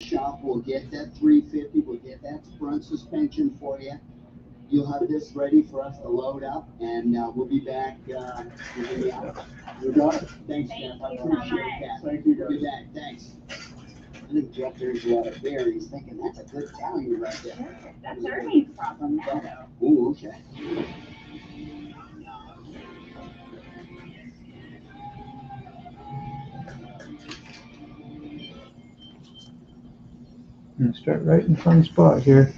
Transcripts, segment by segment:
shop. We'll get that 350. We'll get that front suspension for you. You'll have this ready for us to load up, and we'll be back. We'll be out. You got it. Thanks, Jeff. I appreciate that. Thank you, guys. We'll be back. Thanks. I think Jeff hears a lot of berries, thinking that's a good value right there. That's Ernie's problem now, though. Ooh, okay. I'm gonna start right in the front spot here.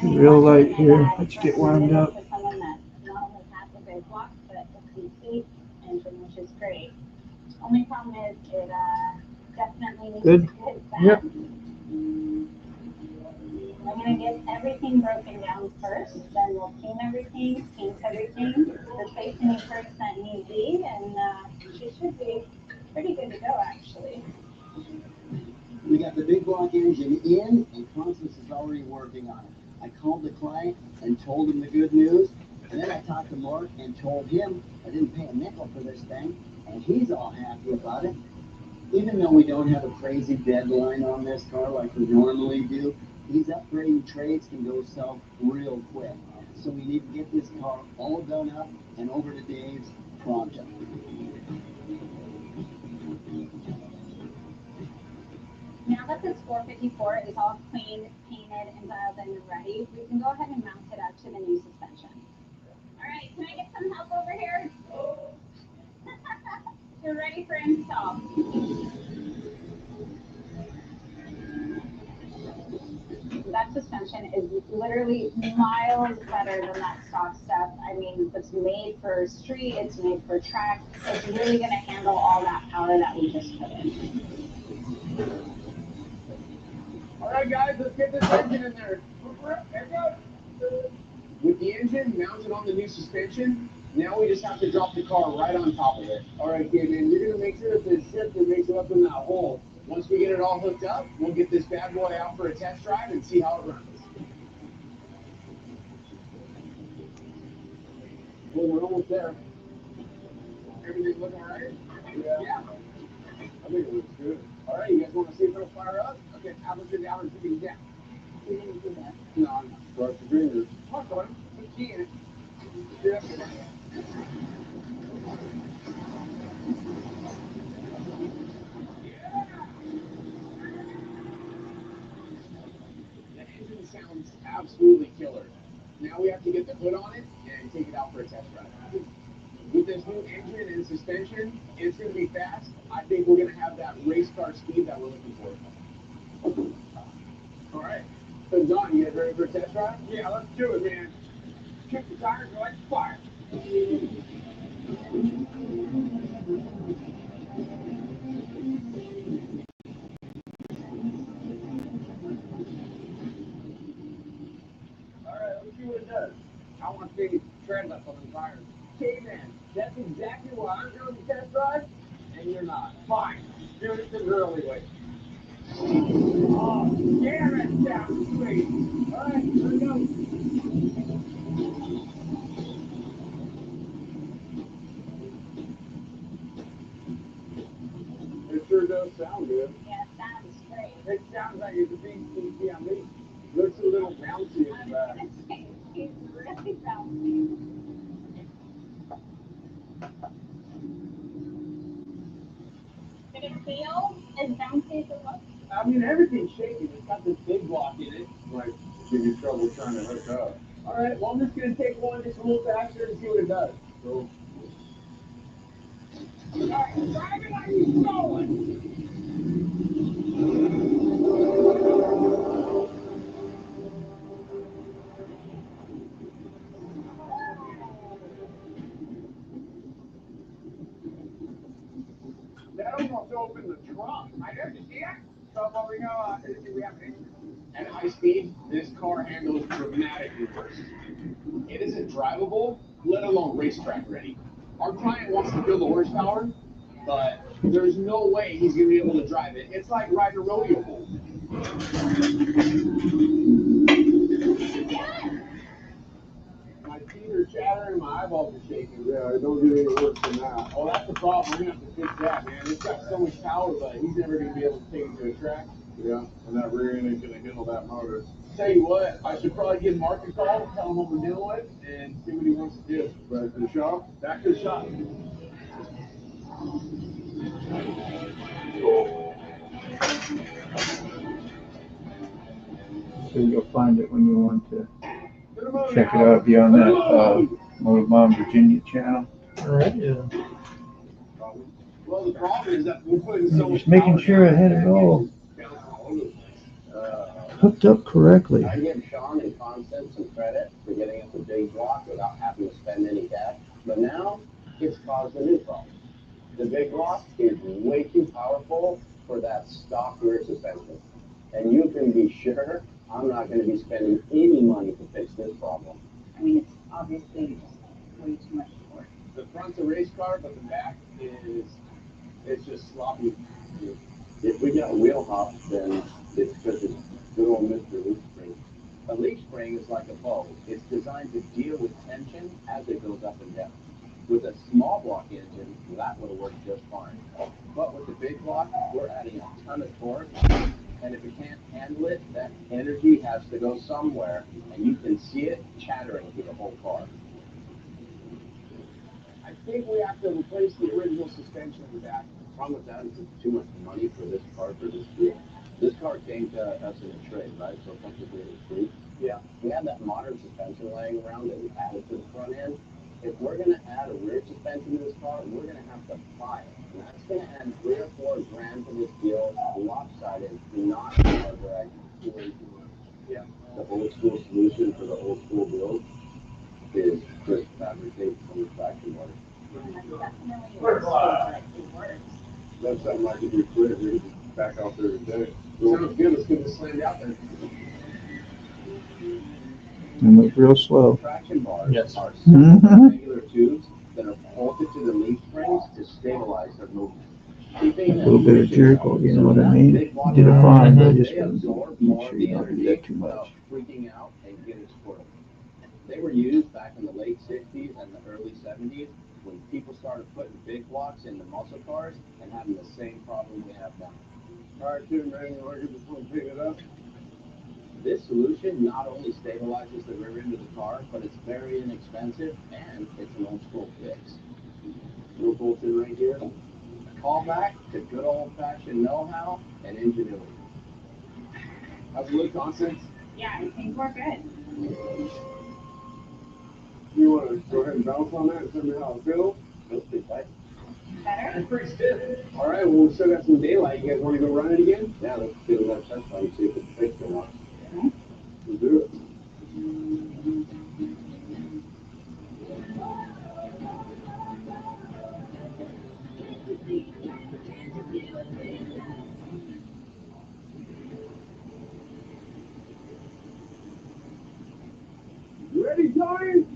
Real light here. Let's get wound up. Someone that not only has a big block, but a complete engine, which is great. Only problem is it definitely needs Good. to hit that. Yep. I'm gonna get everything broken down first, then we'll clean everything, paint everything, replace any parts that need be, and she should be pretty good to go, actually. We got the big block engine in, and Constance is already working on it. I called the client and told him the good news, and then I talked to Mark and told him I didn't pay a nickel for this thing, and he's all happy about it. Even though we don't have a crazy deadline on this car like we normally do, these upgrading trades can go south real quick. So we need to get this car all done up and over to Dave's pronto. Now that this 454 is all cleaned, painted, and dialed in and ready, we can go ahead and mount it up to the new suspension. All right, can I get some help over here? You're ready for install. That suspension is literally miles better than that stock stuff. I mean, it's made for street, it's made for track. It's really going to handle all that power that we just put in. All right, guys, let's get this engine in there. With the engine mounted on the new suspension, now we just have to drop the car right on top of it. All right, kid, man, you're gonna make sure that the shifter makes it up in that hole. Once we get it all hooked up, we'll get this bad boy out for a test drive and see how it runs. Well, we're almost there. Everything look all right? Yeah. I think it looks good. All right, you guys want to see if it'll fire up? Okay, aperture down and shooting down. We didn't do that. No, I'm not. Start the fingers. Talk on it. Put key in it. Yeah. That engine sounds absolutely killer. Now we have to get the hood on it and take it out for a test drive. With this new engine and suspension, it's going to be fast. I think we're going to have that race car speed that we're looking for. All right. So, John, you guys ready for a test drive? Yeah, let's do it, man. Kick the tires and let's fire. All right, let's see what it does. I want to see tread left on the tires. Okay, man, that's exactly why I'm doing the test drive, and you're not. Fine. Do it the early way. Oh, damn it, sounds sweet. All right, here we go. It sure does sound good. Yeah, sounds great. It sounds like it's a big CC on me. Looks a little bouncy in the back. It's really bouncy. Did it feel as bouncy as it looks? I mean, everything's shaking. It's got this big block in it. Might give you trouble trying to hook up. All right, well, I'm just going to take one just a little faster and see what it does. So. All right, drive it like you're going. That almost opened the trunk. I didn't see it. So, but we know, we have an engine. At high speed, this car handles dramatically worse. It isn't drivable, let alone racetrack ready. Our client wants to feel the horsepower, but there's no way he's going to be able to drive it. It's like riding a rodeo bull. My teeth are chattering, my eyeballs are shaking. Yeah, it don't get any worse than that. Oh, that's the problem. We're going to have to fix that, man. It's got so much power, but he's never going to be able to take it to a track. Yeah, and that rear end ain't gonna handle that motor. Tell you what, I should probably give Mark a call, tell him what we're dealing with, and see what he wants to do. Back to the shop. Back to the shop. So you'll find it when you want to check it out. Be on that Motor Mom Virginia channel. All right, yeah. Well, the problem is that we're putting so much Just making power sure I down had that it all it's bouncing all over the place. hooked up correctly. I give Sean and Constance some credit for getting us a big block without having to spend any cash, but now it's caused a new problem. The big block is way too powerful for that stock rear suspension. And you can be sure I'm not going to be spending any money to fix this problem. I mean, it's obviously just way too much work. The front's a race car, but the back is, it's just sloppy. If we got wheel hops, then it's because it's good old Mr. Leaf Spring. A leaf spring is like a bow. It's designed to deal with tension as it goes up and down. With a small block engine, that would work just fine. But with the big block, we're adding a ton of torque, and if it can't handle it, that energy has to go somewhere, and you can see it chattering through the whole car. I think we have to replace the original suspension in the back. The problem with that is it's too much money for this car, for this deal. This car came to us in a trade, right? So technically it was free. Yeah. We had that modern suspension laying around that we added to the front end. If we're going to add a rear suspension to this car, we're going to have to buy it. And that's going to add $3 or $4 grand to this deal. Lopsided, not hardware. Yeah. The old school solution for the old school build is crisp fabricate from the traction motor. That's definitely worse, but it works. That's something I could do quick. We could back out there today. Sounds good. Let's get this slammed out there. And move real slow. Traction bars Yes. are simple regular tubes that are bolted to the leaf springs to stabilize their movement. A little bit of jerk, you know what I mean? You did it fine, but I just They gotta absorb make more sure of you the don't do energy that too without much. freaking out and getting squirrely. They were used back in the late 60s and the early 70s when people started putting big blocks into muscle cars and having the same problem we have now. All right, Tim, man, you ready before we pick it up? This solution not only stabilizes the rear end of the car, but it's very inexpensive and it's an old school fix. Little bolted right here. A callback to good old fashioned know-how and ingenuity. How's it look, Constance? Yeah, I think we're good. You want to go ahead and bounce on that and tell me how it feels? Feels pretty tight. Better? It's pretty stiff. All right, well, we still got some daylight. You guys want to go run it again? Yeah, let's do that test run, see if it's fixed or not. We'll do it. You ready, Tony?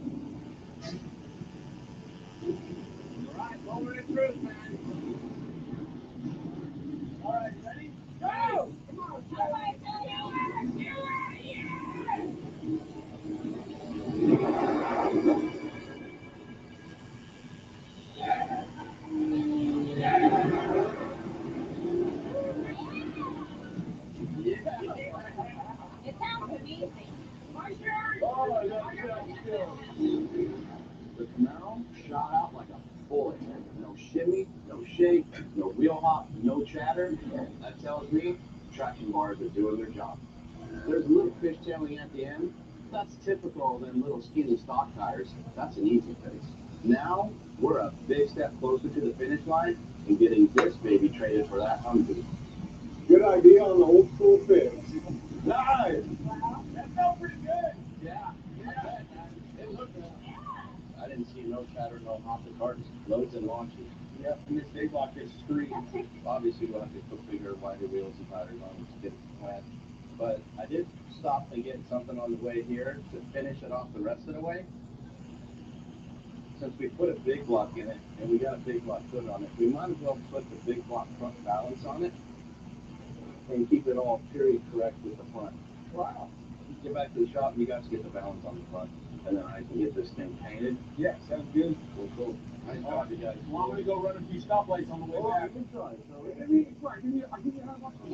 All right, moment of truth, man. All right, ready? Go! Come on, It sounds amazing. Oh, I got still. The Camaro shot out like a bullet. No shimmy, no shake, no wheel hop, no chatter. That tells me traction bars are doing their job. There's a little fishtailing at the end. That's typical of them little skinny stock tires. That's an easy fix. Now, we're a big step closer to the finish line and getting this baby traded for that Humvee. Good idea on the old school fix. Nice. That felt pretty good. Yeah. It looked good. I didn't see no chatter, no hop. The car just loads and launches. Yep, and this big block is screens. Obviously, we'll have to put bigger, wider wheels and tires on to get it plant. But I did stop and get something on the way here to finish it off the rest of the way. Since we put a big block in it, and we got a big block foot on it, we might as well put the big block front balance on it and keep it all period correct with the front. Wow. Get back to the shop and you guys get the balance on the front. and then I can get this thing painted. Yeah, sounds good. Cool. Nice job, you guys. Well, I'm gonna go run a few stoplights on the way back. You can try. So, Give me I'll give you a $100.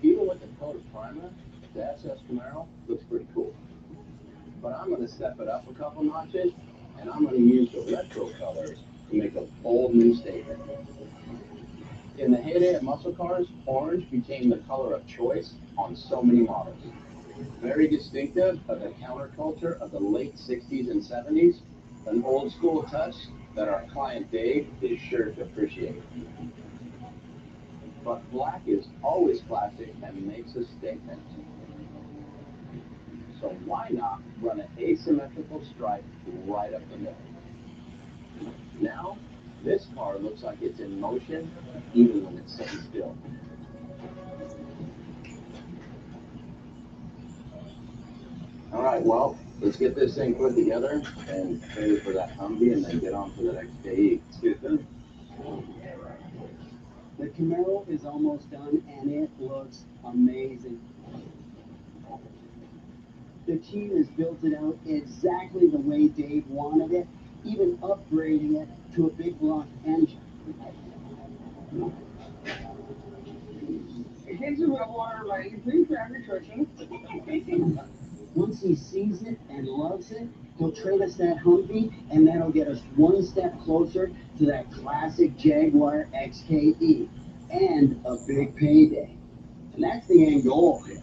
even with the coat of primer, the SS Camaro looks pretty cool. But I'm going to step it up a couple notches, and I'm going to use the retro colors to make a bold new statement. In the heyday of muscle cars, orange became the color of choice on so many models. Very distinctive of the counterculture of the late 60s and 70s, an old school touch that our client Dave is sure to appreciate. But black is always classic and makes a statement. So why not run an asymmetrical stripe right up the middle? Now, this car looks like it's in motion even when it's sitting still. All right, well, let's get this thing put together and trade it for that Humvee and then get on to the next KE. Let's get it done. The Camaro is almost done and it looks amazing. The team has built it out exactly the way Dave wanted it, even upgrading it to a big block engine. It takes a little water, like, please grab nutrition. Once he sees it and loves it, he'll trade us that Humvee, and that'll get us one step closer to that classic Jaguar XKE and a big payday. And that's the end goal here.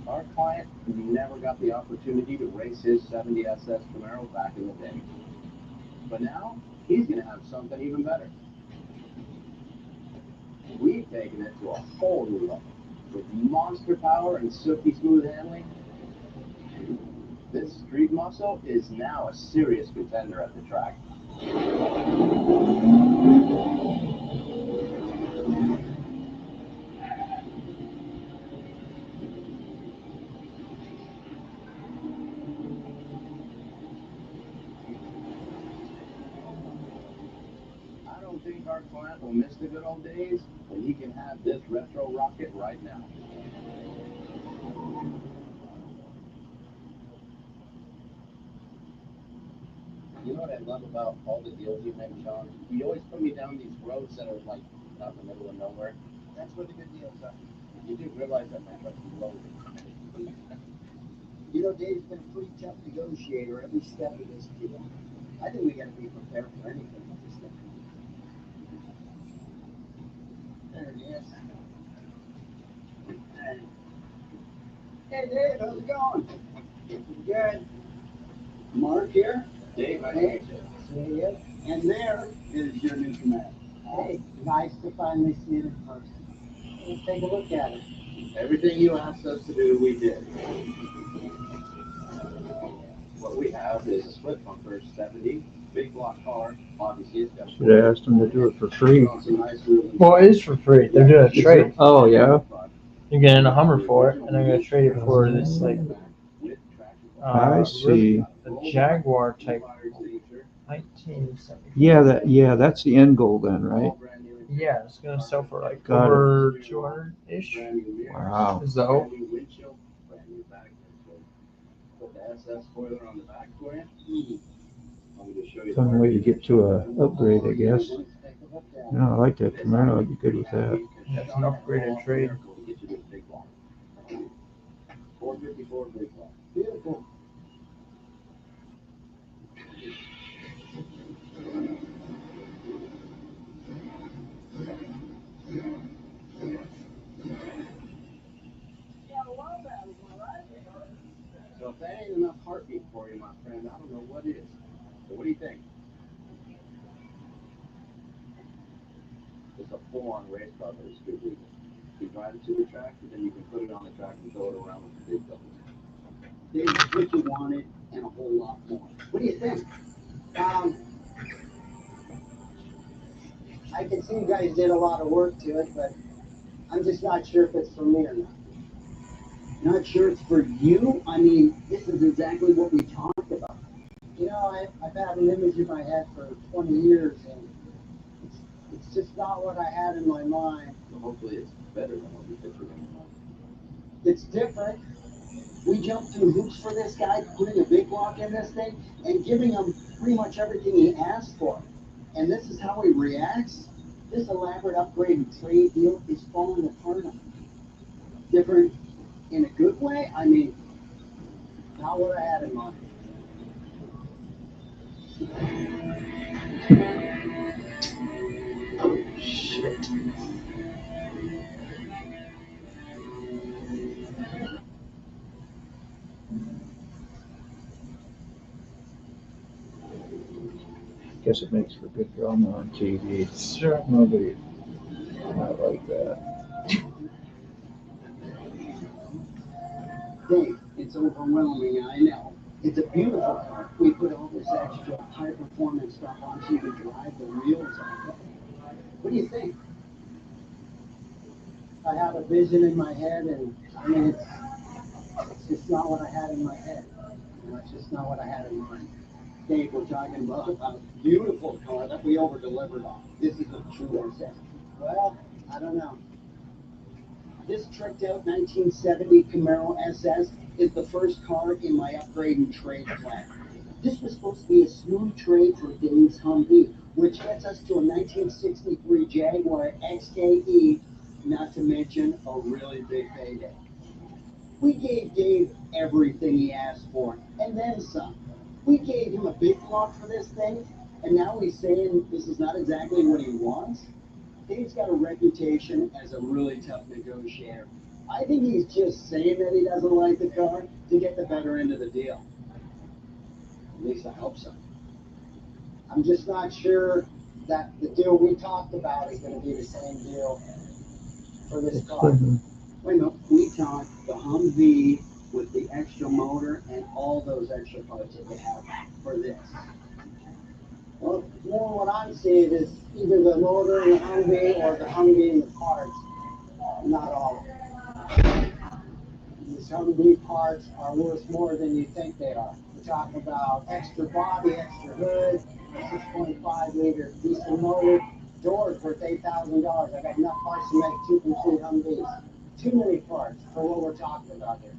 Our client never got the opportunity to race his 70 SS Camaro back in the day. But now, he's going to have something even better. We've taken it to a whole new level. With monster power and silky smooth handling, this street muscle is now a serious contender at the track. I don't think our client will miss the good old days when he can have this retro rocket right now. You know what I love about all the deals you make, Sean? You always put me down these roads that are like out in the middle of nowhere. That's where the good deals are. You do realize that my truck is loaded. You know, Dave's been a pretty tough negotiator every step of this deal. I think we got to be prepared for anything with this thing. There it is. Hey, Dave, how's it going? Good. Mark here. Dave, I Hey. hate you. See ya. And there is your new command. Hey, nice to finally see it in person. Let's take a look at it. Everything you asked us to do, we did. What we have is a split bumper 70, big block car. Obviously, it's got. Should have asked them to do it for free. Some nice wheels and Well, it is for free. They're doing a trade. Oh, yeah. You're getting a Hummer for it, and they're going to trade it for this, like, I see. the Jaguar type 1975. Yeah, that's the end goal then, right? Yeah, it's going to sell for like Got it. over 200-ish. Wow. Is the hope. Put the SS spoiler on the back for you. Let me just show you the Some way to get to a upgrade, I guess. Let's take a look at it. No, I like that Camaro. I'd be good with that. That's an upgraded trade. 454 big block. Beautiful. So if that ain't enough heartbeat for you, my friend, I don't know what is. So what do you think? full-on race car, but it's good legal. You drive it to the track, and then you can put it on the track and throw it around with the big doubles. There's what you wanted and a whole lot more. What do you think? I can see you guys did a lot of work to it, but I'm just not sure if it's for me or not. Not sure it's for you? I mean, this is exactly what we talked about. You know, I've had an image in my head for 20 years, and it's just not what I had in my mind. So hopefully it's better than what you pictured in your mind. It's different. We jumped through hoops for this guy, putting a big block in this thing, and giving him pretty much everything he asked for. And this is how he reacts? This elaborate upgrade and trade deal is falling apart on him. Different in a good way? I mean, Not what I had in mind. shit. Guess it makes for good drama on TV. Sure. Nobody not like that. Dave, it's overwhelming, I know. It's a beautiful car. We put all this extra high performance stuff on so you can drive the wheels off of it. What do you think? I had a vision in my head, and I mean, it's just not what I had in my head. You know, it's just not what I had in mind. Dave, we're talking about a beautiful car that we over-delivered on. This is a true asset. Well, I don't know. This tricked out 1970 Camaro SS is the first car in my upgrade and trade plan. This was supposed to be a smooth trade for Dave's Humvee, which gets us to a 1963 Jaguar XKE, not to mention a really big payday. We gave Dave everything he asked for, and then some. We gave him a big block for this thing, and now he's saying this is not exactly what he wants. Dave's got a reputation as a really tough negotiator. I think he's just saying that he doesn't like the car to get the better end of the deal. At least I hope so. I'm just not sure that the deal we talked about is going to be the same deal for this car. Wait a minute, we talked the Humvee with the extra motor and all those extra parts that you have for this. Well, more what I'm seeing is either the motor and the Humvee or the Humvee and the parts. Not all of it. These Humvee parts are worth more than you think they are. We're talking about extra body, extra hood, a 6.5 liter diesel motor, doors worth $8,000. I got enough parts to make 2 complete Humvees. Too many parts for what we're talking about here.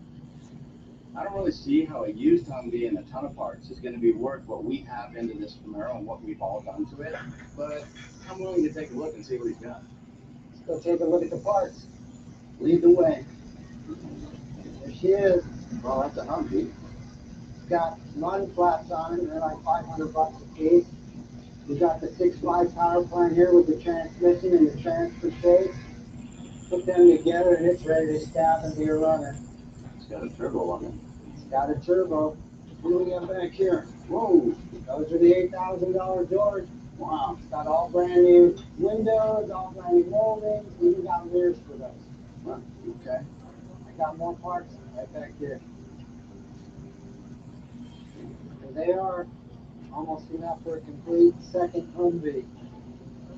I don't really see how a used Humvee and a ton of parts is going to be worth what we have into this Camaro and what we've all done to it, but I'm willing to take a look and see what he's got. Let's go take a look at the parts. Lead the way. There she is. Well, that's a Humvee. It's got run flaps on it. They're like $500 a piece. We got the 6.5 power plant here with the transmission and the transfer case. Put them together and it's ready to stab and be a runner. It's got a turbo on it. It's got a turbo. What do we got back here? Whoa, those are the $8,000 doors. Wow. It's got all brand new windows, all brand new moldings. Even got mirrors for those. Well, okay. I got more parts right back here. And they are almost enough for a complete second Humvee.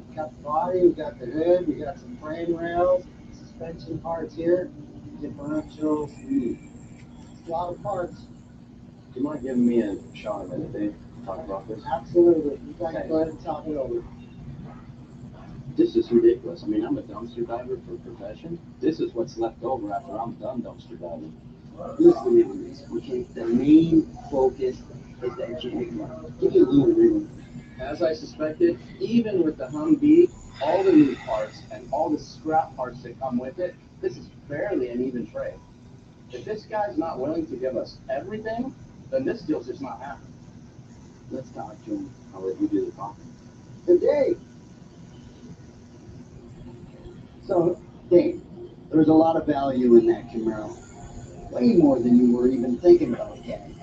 We got the body, we got the hood, we got some frame rails, suspension parts here, differentials. It's a lot of parts. Do you mind giving me a shot of it, Dave? Talk about this? Absolutely. You guys go ahead and talk it over. This is ridiculous. I mean, I'm a dumpster diver for profession. This is what's left over after I'm done dumpster diving. Listen to me, okay? The main focus is that Jaguar. Give you a little room. As I suspected, even with the Humvee, all the new parts and all the scrap parts that come with it, this is barely an even trade. If this guy's not willing to give us everything, then this deal's just not happening. Let's talk to him. I'll let you do the talking. Good day. So, Dave, there's a lot of value in that Camaro. Way more than you were even thinking about getting.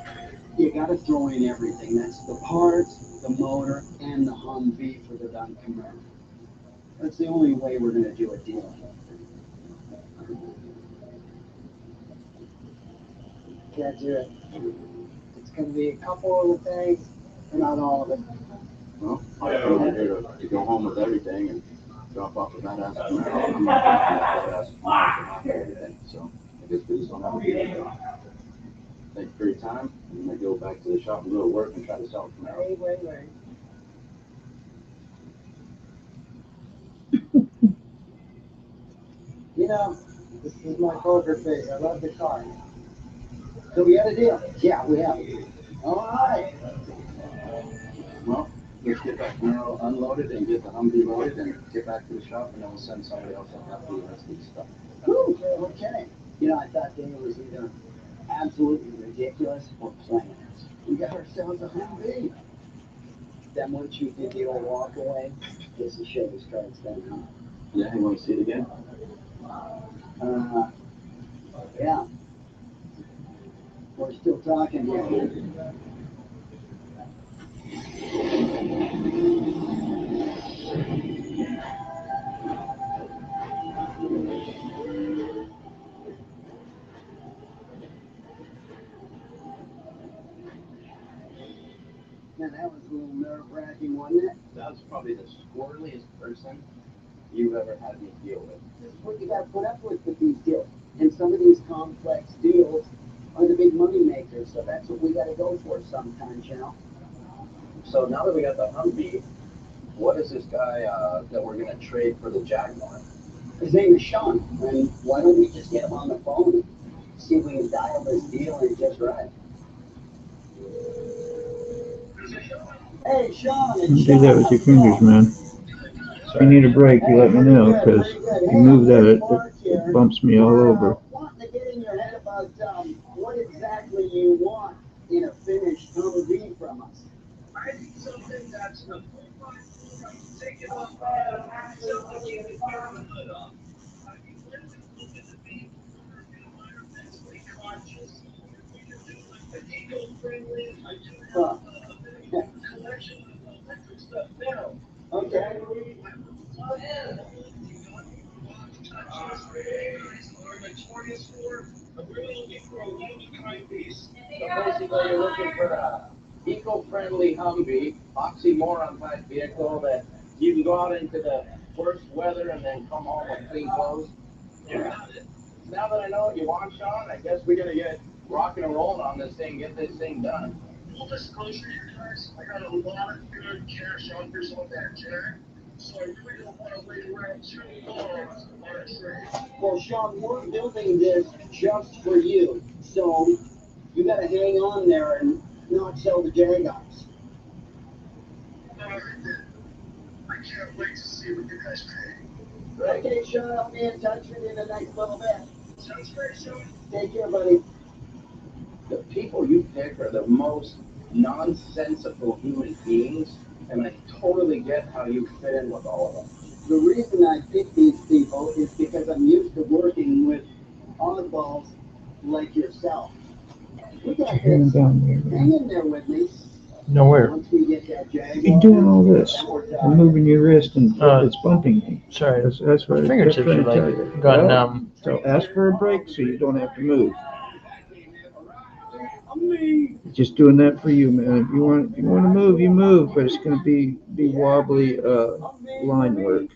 You got to throw in everything. That's the parts, the motor, and the Humvee for the done Camaro. That's the only way we're gonna do a deal. Can't do it. It's gonna be a couple of the things, but not all of it. Well, I came here to go home with everything and drop off a badass Camaro. I'm not dropping that badass Camaro for everything. So I guess we just don't have a deal. Thank you for your time. I'm gonna go back to the shop and go to work and try to sell a Camaro. Wait. You know, this is my poker face. I love the car. So we had a deal. Yeah, we have. All right. Well, let's get that Camaro unloaded and get the Humvee loaded and get back to the shop, and then we'll send somebody else up after the rest of the stuff. Whew, okay. You know, I thought Dana was either absolutely ridiculous or playing us. We got ourselves a Humvee. Then once you did the old walk away, guess the show starts then, huh? Yeah, you want to see it again? Yeah. We're still talking here. Now that was a little nerve-wracking, wasn't it? That was probably the squirreliest person you've ever had me deal with. This is what you gotta put up with these deals. And some of these complex deals are the big money makers, so that's what we gotta go for sometimes, you know? So now that we got the Humvee, what is this guy that we're gonna trade for the Jaguar? His name is Sean, and why don't we just get him on the phone and see if we can dial this deal in just right? Hey, Sean, it's Don't do Sean. that with your fingers, man. If you need a break, you let me know, because if you move that, it bumps me all over. Wanting to get in your head about what exactly you want in a finished Humvee from us. I need something that's the take it off, something you can turn the hood off. I mean, literally looking to be environmentally conscious. We can do like the eco-friendly. I do have a collection of electric stuff now. Okay. Victoria's store. I'm really looking for a Walkin I piece. So basically, you're looking for a eco-friendly Humvee, oxymoron type vehicle that you can go out into the worst weather and then come home with clean clothes. Got it. Now that I know what you want, Sean, I guess we gotta get rocking and rolling on this thing, get this thing done. Full disclosure, you guys, I got a lot of good cash offers on that jack, so I really don't want to wait around too long on a trade. Well, Sean, we're building this just for you, so you gotta hang on there and not sell the Jaguars. I can't wait to see what you guys pay. Okay, Sean, I'll be in touch with you in the next little bit. Sounds great, Sean. Take care, buddy. The people you pick are the most nonsensical human beings, and I totally get how you fit in with all of them. The reason I pick these people is because I'm used to working with oddballs like yourself. We got Hang this. down there, man. Hang in there with me. Nowhere. Once we get that Jaguar. You're doing all this. I'm moving your wrist and it's bumping me. Sorry. That's what Fingertips that's are what I tell like you. gone Well, numb. So ask for a break so you don't have to move. Just doing that for you, man. If you want to move, you move, but it's going to be wobbly line work.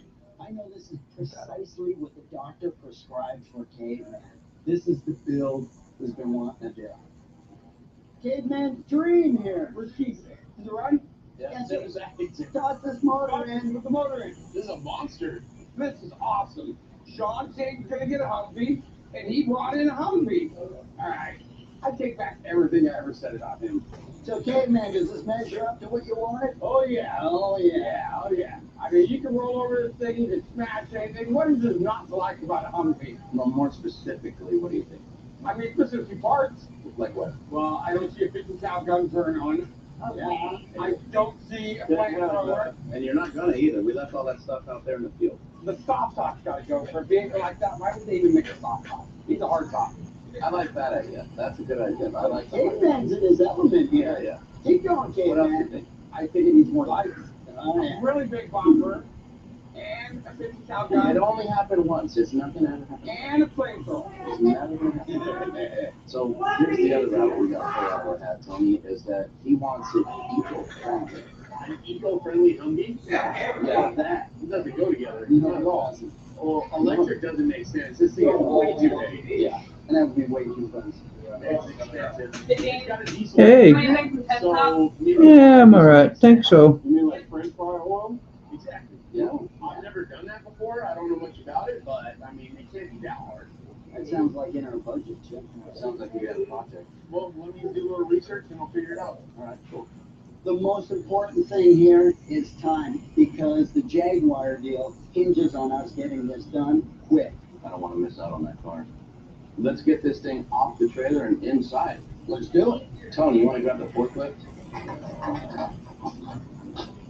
I know this is precisely what the doctor prescribed for Caveman. This is the build he's been wanting to do. Caveman's dream here. Where's Keith? Is it right? Yeah, so toss this motor in. Put the motor in. This is a monster. This is awesome. Sean said he's gonna get a Humvee, and he brought in a Humvee. All right, I take back everything I ever said about him. So, Caveman, does this measure up to what you wanted? Oh yeah, oh yeah, oh yeah. I mean, you can roll over this thing, you can smash anything. What is there not to like about a Humvee? Well, more specifically, what do you think? I mean, listen, a few parts. Like what? Well, I don't see a 50 cal gun turn on. Yeah. I don't see a flamethrower. And you're not gonna either. We left all that stuff out there in the field. The soft top's gotta go for a vehicle like that. Why would they even make a soft top? He's a hard top. I like that idea. That's a good idea. I like that. Caveman's in his element Yeah, here. yeah. Keep going, What else do you Caveman. think? I think it needs more lights. Oh, yeah. Really big bumper. and a 50 cal gun, It only happened once. It's not gonna happen. and a flamethrower. It's never gonna happen. So here's the other route we got to pull out of our hat, Tony, is that he wants it eco-friendly. An eco-friendly Humvee? Yeah, that. It doesn't go together. No, it doesn't. Well, electric doesn't make sense. This thing is way too big. Yeah. And that would be way too expensive. It's expensive. It's got a diesel. Hey. So, Yeah, I'm all right. Think so. You mean like French fry oil? Exactly. Yeah. I've never done that before. I don't know much about it, but I mean, it can't be that hard. That sounds like in our budget, Chip. Sounds like we got a project. Well, let me do a little research and we'll figure it out. All right, cool. The most important thing here is time, because the Jaguar deal hinges on us getting this done quick. I don't want to miss out on that car. Let's get this thing off the trailer and inside. Let's do it. Tony, you want to grab the forklift?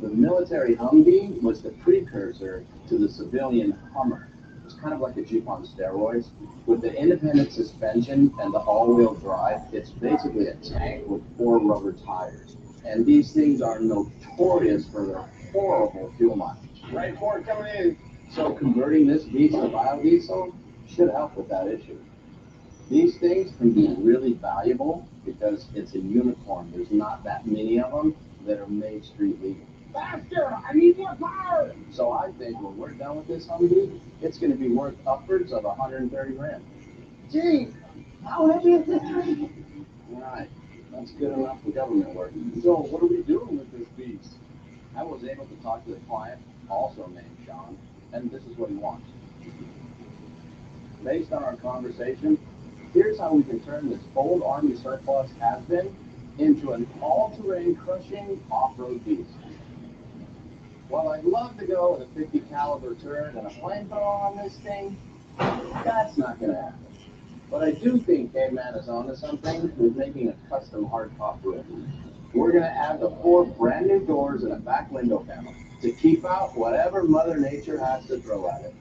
The military Humvee was the precursor to the civilian Hummer. It's kind of like a Jeep on steroids. With the independent suspension and the all-wheel drive, it's basically a tank with 4 rubber tires. And these things are notorious for their horrible fuel mileage. Right, Ford coming in. So converting this beast to biodiesel should help with that issue. These things can be really valuable because it's a unicorn. There's not that many of them that are made street legal. Faster! I need more power! So I think when we're done with this Humvee, it's going to be worth upwards of 130 grand. Gee, how heavy is this thing? All right, that's good enough for government work. So, what are we doing with this beast? I was able to talk to the client, also named Sean, and this is what he wants. Based on our conversation, here's how we can turn this old Army surplus has-been into an all-terrain crushing off-road beast. While I'd love to go with a 50 caliber turret and a flamethrower on this thing, that's not going to happen. But I do think K-Man is onto something with making a custom hardtop roof. We're going to add the 4 brand new doors and a back window panel to keep out whatever Mother Nature has to throw at it.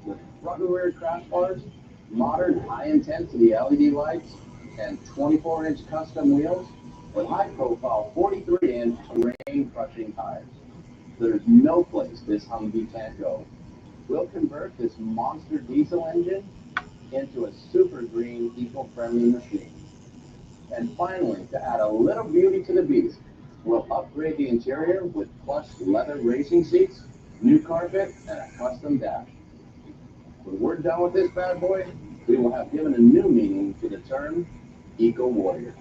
With front and rear crash bars, modern high-intensity LED lights, and 24-inch custom wheels with high-profile 43-inch terrain-crushing tires. There's no place this Humvee can't go. We'll convert this monster diesel engine into a super green, eco-friendly machine. And finally, to add a little beauty to the beast, we'll upgrade the interior with plush leather racing seats, new carpet, and a custom dash. When we're done with this bad boy, we will have given a new meaning to the term Eco Warrior.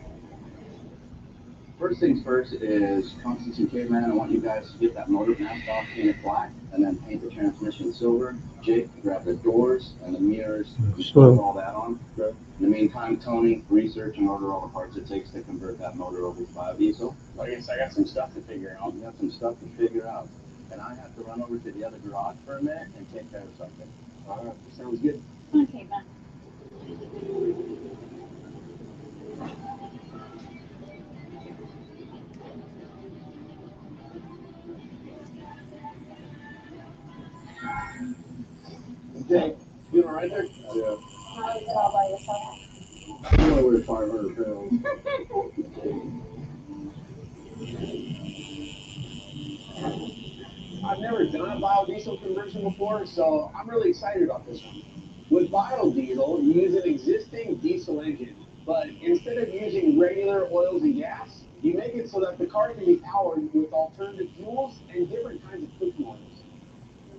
First things first is Constance and Caveman. I want you guys to get that motor mask off, paint it black, and then paint the transmission silver. Jake, grab the doors and the mirrors and put all that on. In the meantime, Tony, research and order all the parts it takes to convert that motor over to biodiesel. I guess I got some stuff to figure out. You got some stuff to figure out. And I have to run over to the other garage for a minute and take care of something. All right, sounds good. Okay, man. Okay, you all right there? Yeah. How is it all by yourself? You know we're 500 pounds. I've never done a biodiesel conversion before, so I'm really excited about this one. With biodiesel, you use an existing diesel engine, but instead of using regular oils and gas, you make it so that the car can be powered with alternative fuels and different kinds of cooking oils.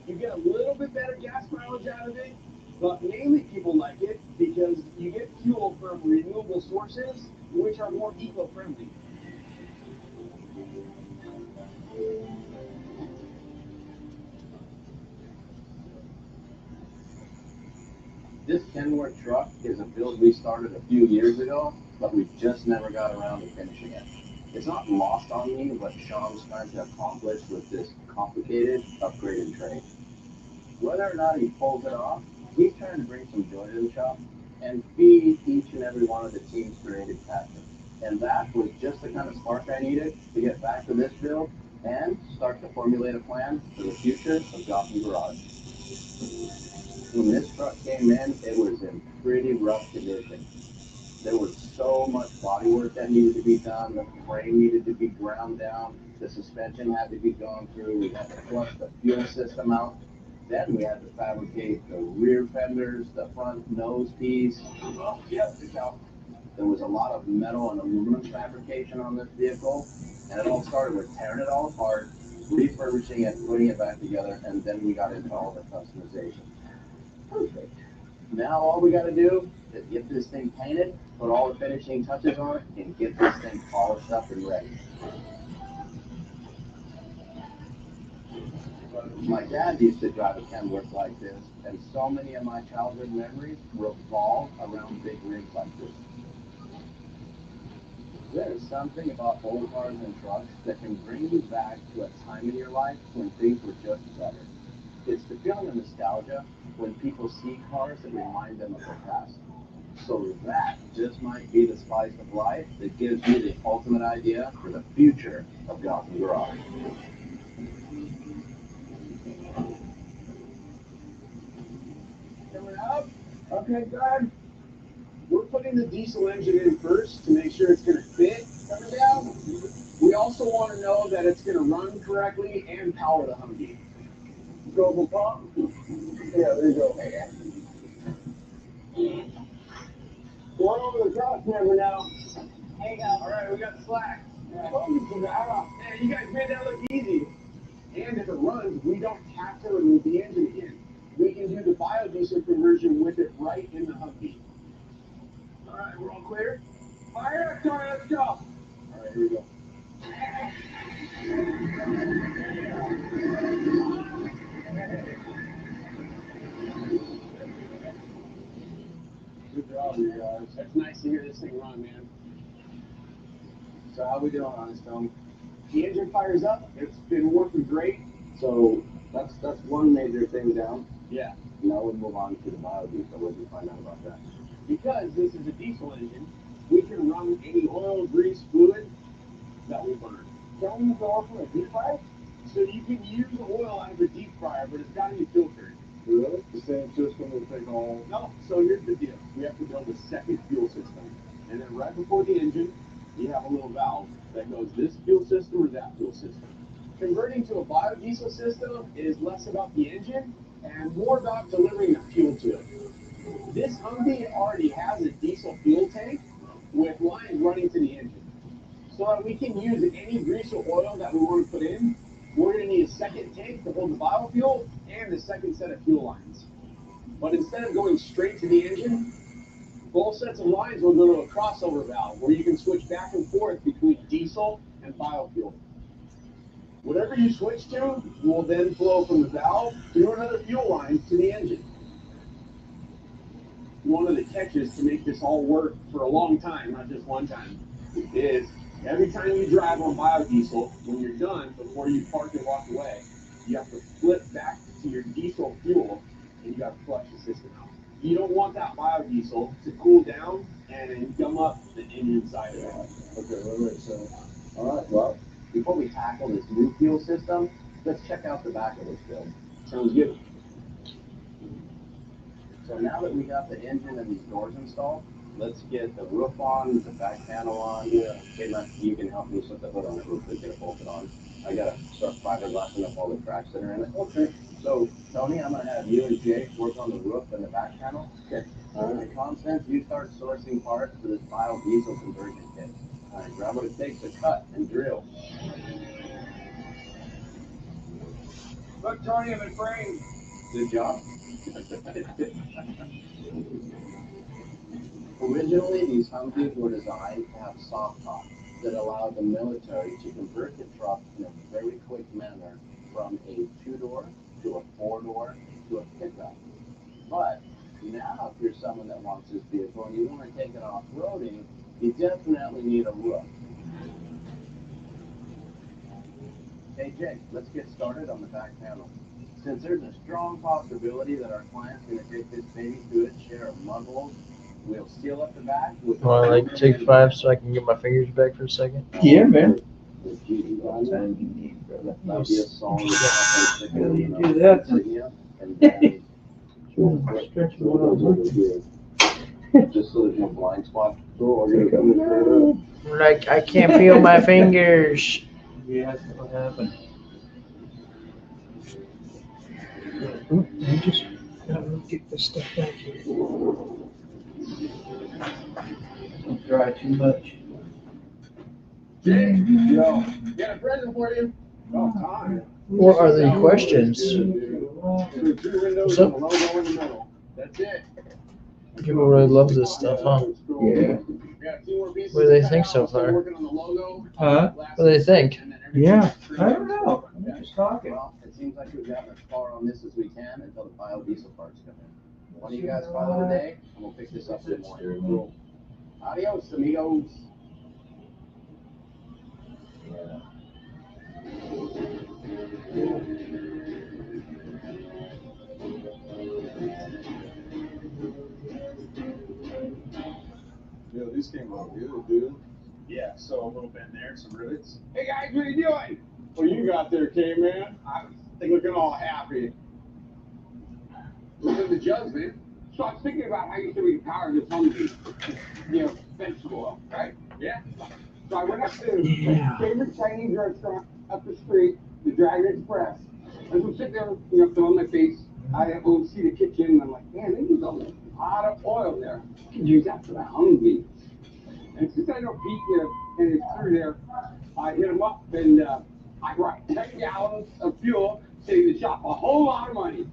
You get a little bit better gas mileage out of it, but mainly people like it because you get fuel from renewable sources, which are more eco-friendly. This Kenworth truck is a build we started a few years ago, but we just never got around to finishing it. It's not lost on me what Sean's trying to accomplish with this complicated, upgraded trade. Whether or not he pulls it off, he's trying to bring some joy to the shop and feed each and every one of the team's creative passion. And that was just the kind of spark I needed to get back to this build and start to formulate a plan for the future of Gotham Garage. When this truck came in, it was in pretty rough condition. There was so much body work that needed to be done. The frame needed to be ground down. The suspension had to be gone through. We had to flush the fuel system out. Then we had to fabricate the rear fenders, the front nose piece. Oh, yep, good job. There was a lot of metal and aluminum fabrication on this vehicle, and it all started with tearing it all apart, refurbishing it, putting it back together, and then we got into all the customization. Perfect. Now all we got to do is get this thing painted, put all the finishing touches on it, and get this thing polished up and ready. My dad used to drive a Kenworth like this, and so many of my childhood memories revolve around big rigs like this. There is something about old cars and trucks that can bring you back to a time in your life when things were just better. It's the feeling of nostalgia when people see cars that remind them of their past. So that just might be the spice of life that gives you the ultimate idea for the future of Walkin Garage. Coming up. Okay, good. We're putting the diesel engine in first to make sure it's going to fit coming down. We also want to know that it's going to run correctly and power the Humvee. Go pump. Yeah, there you go. We're over the cross member now. There you go. All right, we got the slack. Yeah, you guys made that look easy. And if it runs, we don't have to remove the engine again. We can do the biodiesel conversion with it right in the Humvee. All right, we're all clear? Fire up, Tony, let's go. All right, here we go. Good job, you guys. That's nice to hear this thing run, man. So how we doing on this, Tony? The engine fires up. It's been working great. So that's one major thing down. Yeah. Now we move on to the biodiesel. What did you find out about that? Because this is a diesel engine, we can run any oil, grease, fluid that we burn. Don't you go for a deep fryer? So you can use oil out of a deep fryer, but it's got to be filtered. Really? The same system will take all. No, so here's the deal. We have to build a second fuel system. And then right before the engine, you have a little valve that goes this fuel system or that fuel system. Converting to a biodiesel system is less about the engine and more about delivering the fuel to it. This Humvee already has a diesel fuel tank with lines running to the engine. So that we can use any grease or oil that we want to put in, we're going to need a second tank to hold the biofuel and a second set of fuel lines. But instead of going straight to the engine, both sets of lines will go to a crossover valve where you can switch back and forth between diesel and biofuel. Whatever you switch to will then flow from the valve through another fuel line to the engine. One of the catches to make this all work for a long time, not just one time, is every time you drive on biodiesel, when you're done, before you park and walk away, you have to flip back to your diesel fuel and you got to flush the system out. You don't want that biodiesel to cool down and gum up the engine side of it. Okay, wait. So, all right. Well, before we tackle this new fuel system, let's check out the back of this build. Sounds good. So now that we got the engine and these doors installed, let's get the roof on, the back panel on. Yeah. Okay, you can help me put the hood on it real quick, get it bolted on. I gotta start fiberglassing up all the cracks that are in it. Okay. So, Tony, I'm gonna have you and Jake work on the roof and the back panel. Okay. All right. Constance, you start sourcing parts for this biodiesel conversion kit. All right, grab what it takes to cut and drill. Look, Tony, I've been praying. Good job. Originally, these Humvees were designed to have soft tops that allowed the military to convert the truck in a very quick manner from a two-door to a four-door to a pickup. But now, if you're someone that wants this vehicle and you want to take it off-roading, you definitely need a roof. Hey, Jake, let's get started on the back panel. Since there's a strong possibility that our client's going to take this baby through its share of mud holes, we'll seal up the back with a Well, like take 5 so I can get my fingers back for a second. Yeah, man. with GD All the guns. time you need, brother. That'll be a solid Well, you do that, then. insignia, and then Sure, stretch it out. Just so there's no blind spot. Like, I can't feel my fingers. Yeah, that's what happened. Oop, I just gotta get this stuff back here. Don't dry too much. Jake, yo, got a present for you. Oh, time. What are the questions? Two windows What's up? and a logo in the middle. That's it. People really love this stuff, huh? Yeah. What do they think so far? Working on the logo. Huh? What do they think? Yeah. I don't know. I'm just talking. Well, it seems like we've gotten as far on this as we can until the biodiesel parts come in. One of you guys file it today, and we'll pick this up in the morning. Adios, amigos. Yo, this came out good, dude. Yeah, so a little bend there, some rivets. Hey guys, what are you doing? What you got there, K-Man? I'm looking all happy. Look at the jugs, man. So I was thinking about how you said we could power this hungry, vegetable oil, right? Yeah. So I went up to my favorite Chinese restaurant up the street, the Dragon Express. As I'm sitting there, filling my face, I will see the kitchen, and I'm like, man, they use a lot of oil there. I can use that for the hungry. And since I know Pete and his crew there, I hit him up, and I brought 10 gallons of fuel, saving the shop a whole lot of money.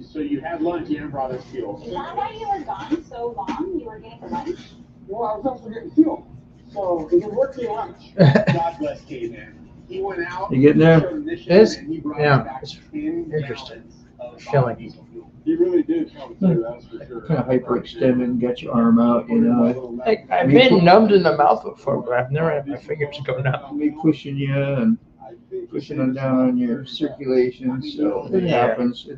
So you had lunch and brought us fuel. Is that why you were gone so long? You were getting lunch? Well, I was also getting fuel. So it was working lunch. God bless K-Man. He went out. You getting there? It's- and he brought yeah, back it's 10 interesting. gallons of Filling. biodiesel fuel. He really did come through, that's for sure. Kind of hyperextended and got your arm out, you know. I've been numbed in the mouth before, but I've never had my fingers go numb. Me pushing you and pushing them down on your circulation, so it Yeah. happens.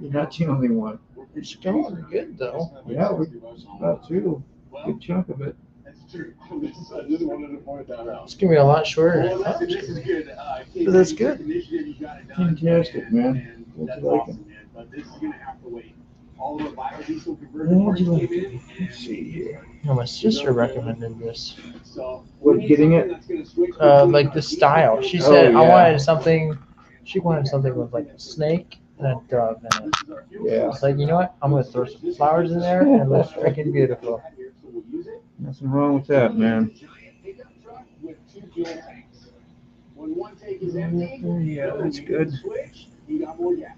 You're not the only one. It's going good, though. Yeah, we're about to. Good chunk of it. That's true. I just wanted to point that out. It's going to be a lot shorter. Well, listen, this is good. But that's good. Initiative, you got it done. Fantastic, man. And Glad that's you like awesome, man. But this is going to have to wait. All of the biodiesel conversion Glad parts you like came it. in. Let's see here. No, my sister recommended this. So, What, we need getting it? something that's gonna switch Like between the our style. diesel She fuel said Oh, I yeah. wanted something. She wanted something with like a snake and a dove in it. This is our fuel Yeah. I was like, you know what? I'm gonna throw some flowers in there and it looks freaking beautiful. So we'll use it. Nothing wrong with that, man. It's a giant pickup truck with 2 fuel tanks. When one tank is empty, Yeah, that's good. switch, you got more gas.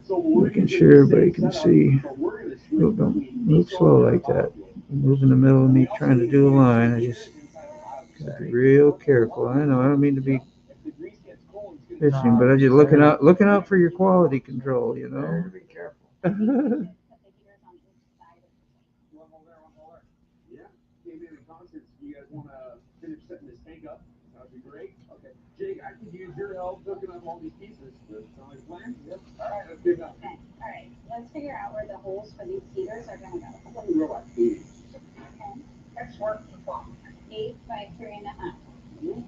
So we're Making using sure the everybody same can setup, see. but we're gonna switch Look, don't between move diesel slow and like that. biofuel. Move in the middle of me trying to do a line. I just gotta be real careful. I know, I don't mean to be fishing, but I just looking out for your quality control, you know? Be careful. Put the heaters on each side of the One more there, one more. Yeah, came in concerts. You guys want to finish setting this tank up? That would be great. Okay. Jake, I could use your help hooking up all these pieces. Does that sound like a plan? Yep. All right, let's dig up. Okay, all right, let's figure out where the holes for these heaters are gonna go. Let me go like 80. Okay, That's work. 8 by 3.5.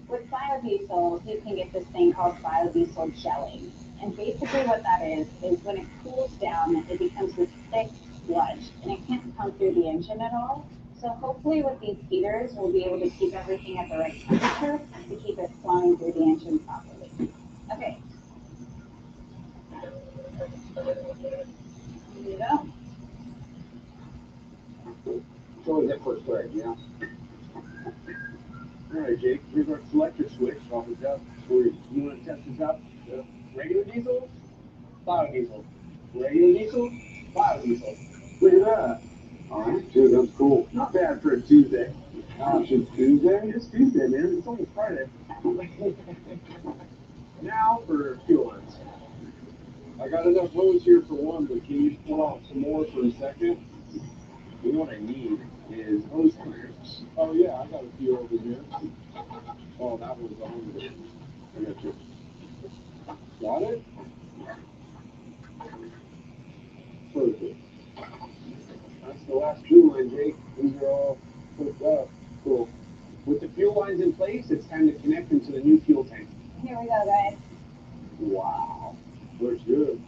With biodiesel, you can get this thing called biodiesel gelling. And basically what that is when it cools down, it becomes this thick sludge, and it can't come through the engine at all. So hopefully with these heaters, we'll be able to keep everything at the right temperature to keep it flowing through the engine properly. Okay. Here you go. It's always that first leg, you know? All right, Jake, here's our selector switch off the job. You want to test this out? Yeah. Regular diesel, biodiesel. Regular diesel, biodiesel. Look at that. All right, dude, that's cool. Not bad for a Tuesday. Gosh, it's Tuesday? It's Tuesday, man. It's only Friday. Now for fuel lines. I got enough hose here for one, but can you pull out some more for a second? You know what I need is hose clamps. Oh yeah, I got a few over here. Oh, that was 100. I got you. Got it? Perfect. That's the last fuel line, Jake. These are all hooked up. Cool. With the fuel lines in place, it's time to connect them to the new fuel tank. Here we go, guys. Wow. Looks good.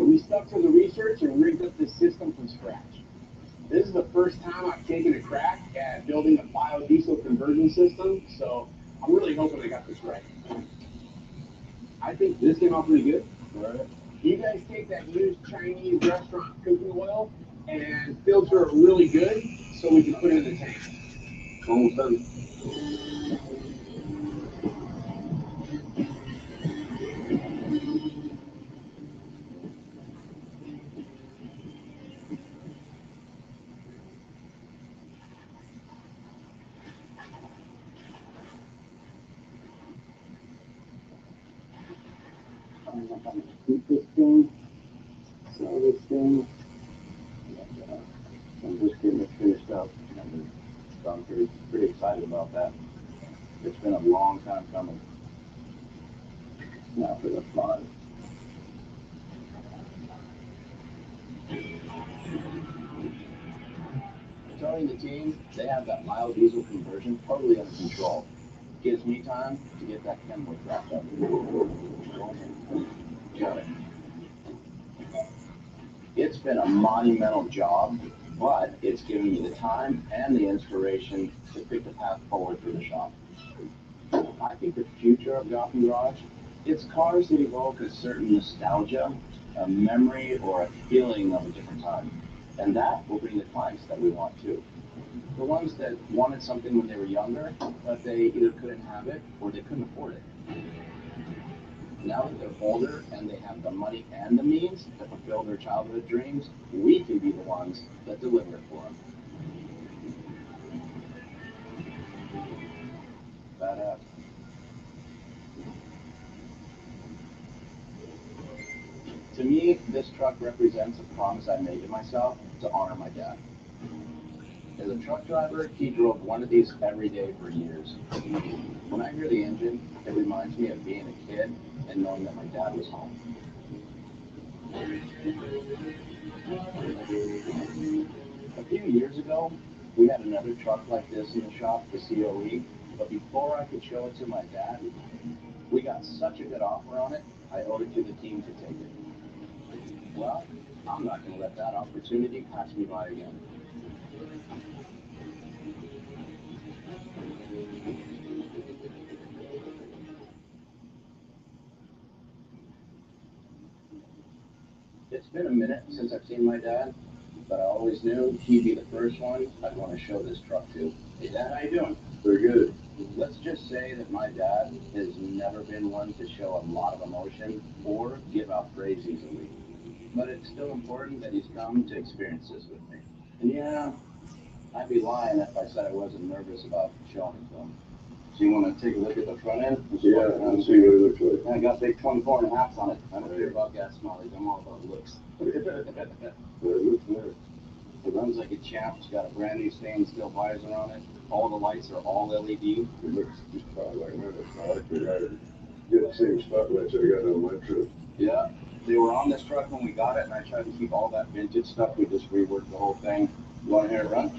we stuck to the research and rigged up this system from scratch. This is the first time I've taken a crack at building a biodiesel conversion system, so I'm really hoping I got this right. I think this came out pretty good. Right. You guys take that used Chinese restaurant cooking oil and filter it really good so we can put it in the tank. Almost done. I'm not going to keep this thing, sell this thing. I'm just getting it finished up. So I'm pretty excited about that. It's been a long time coming. Now for the fun. Tony and the team, they have that biodiesel conversion totally under control. Gives me time to get that Kenworth wrapped up. Got it. It's been a monumental job, but it's given me the time and the inspiration to pick the path forward for the shop. I think the future of Walkin Garage, it's cars that evoke a certain nostalgia, a memory, or a feeling of a different time. And that will bring the clients that we want too. The ones that wanted something when they were younger, but they either couldn't have it or they couldn't afford it. Now that they're older and they have the money and the means to fulfill their childhood dreams, we can be the ones that deliver it for them. Badass. To me, this truck represents a promise I made to myself to honor my dad. As a truck driver, he drove one of these every day for years. When I hear the engine, it reminds me of being a kid and knowing that my dad was home. A few years ago, we had another truck like this in the shop, the COE, but before I could show it to my dad, we got such a good offer on it, I owed it to the team to take it. Well, I'm not going to let that opportunity pass me by again. It's been a minute since I've seen my dad, but I always knew he'd be the first one I'd want to show this truck to. Hey, Dad, how you doing? Very good. Let's just say that my dad has never been one to show a lot of emotion or give out praise easily. But it's still important that he's come to experience this with me. And yeah, I'd be lying if I said I wasn't nervous about showing it to him. So you want to take a look at the front end? Yeah, let's see what it looks like. I got big 24 and a half on it. I don't care about gas mileage. I'm all about looks. It looks nice. It runs like a champ. It's got a brand new stainless steel visor on it. All the lights are all LED. It looks just about like mine. I actually got it. Get the same spotlights I got on my truck. Yeah, they were on this truck when we got it, and I tried to keep all that vintage stuff. We just reworked the whole thing. You want to hear it run?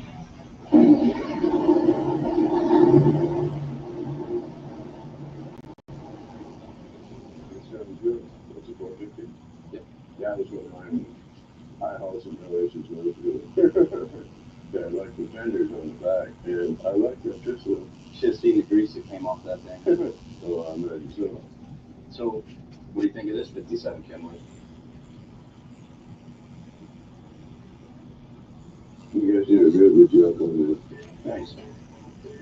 It sounds good. That's a 450. Yep. Yeah, that's what mine is. I haul some relations with it. Yeah, I like the fenders on the back, and I like that this one. Should have seen the grease that came off that thing. Oh, I'm ready. So, what do you think of this 57 Kenworth? You guys did a good job on that. Thanks.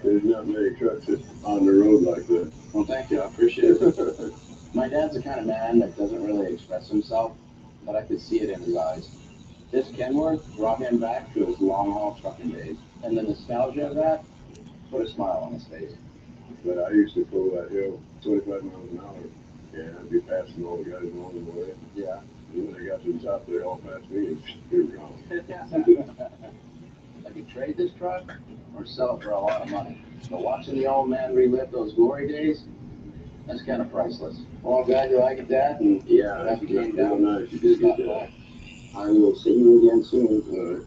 There's not many trucks on the road like that. Well, thank you. I appreciate it. My dad's the kind of man that doesn't really express himself, but I could see it in his eyes. This Kenworth brought him back to his long-haul trucking days, and the nostalgia of that put a smile on his face. But I used to pull that hill 25 miles an hour, and I'd be passing all the guys along the way. Yeah. And when I got to the top, they all passed me, and they were gone. I could trade this truck or sell it for a lot of money. But watching the old man relive those glory days, that's kind of priceless. Well, I'm glad you like it, Dad, and Yeah, that that's came real down. nice. You did Stop get by. that. I will see you again soon. All right.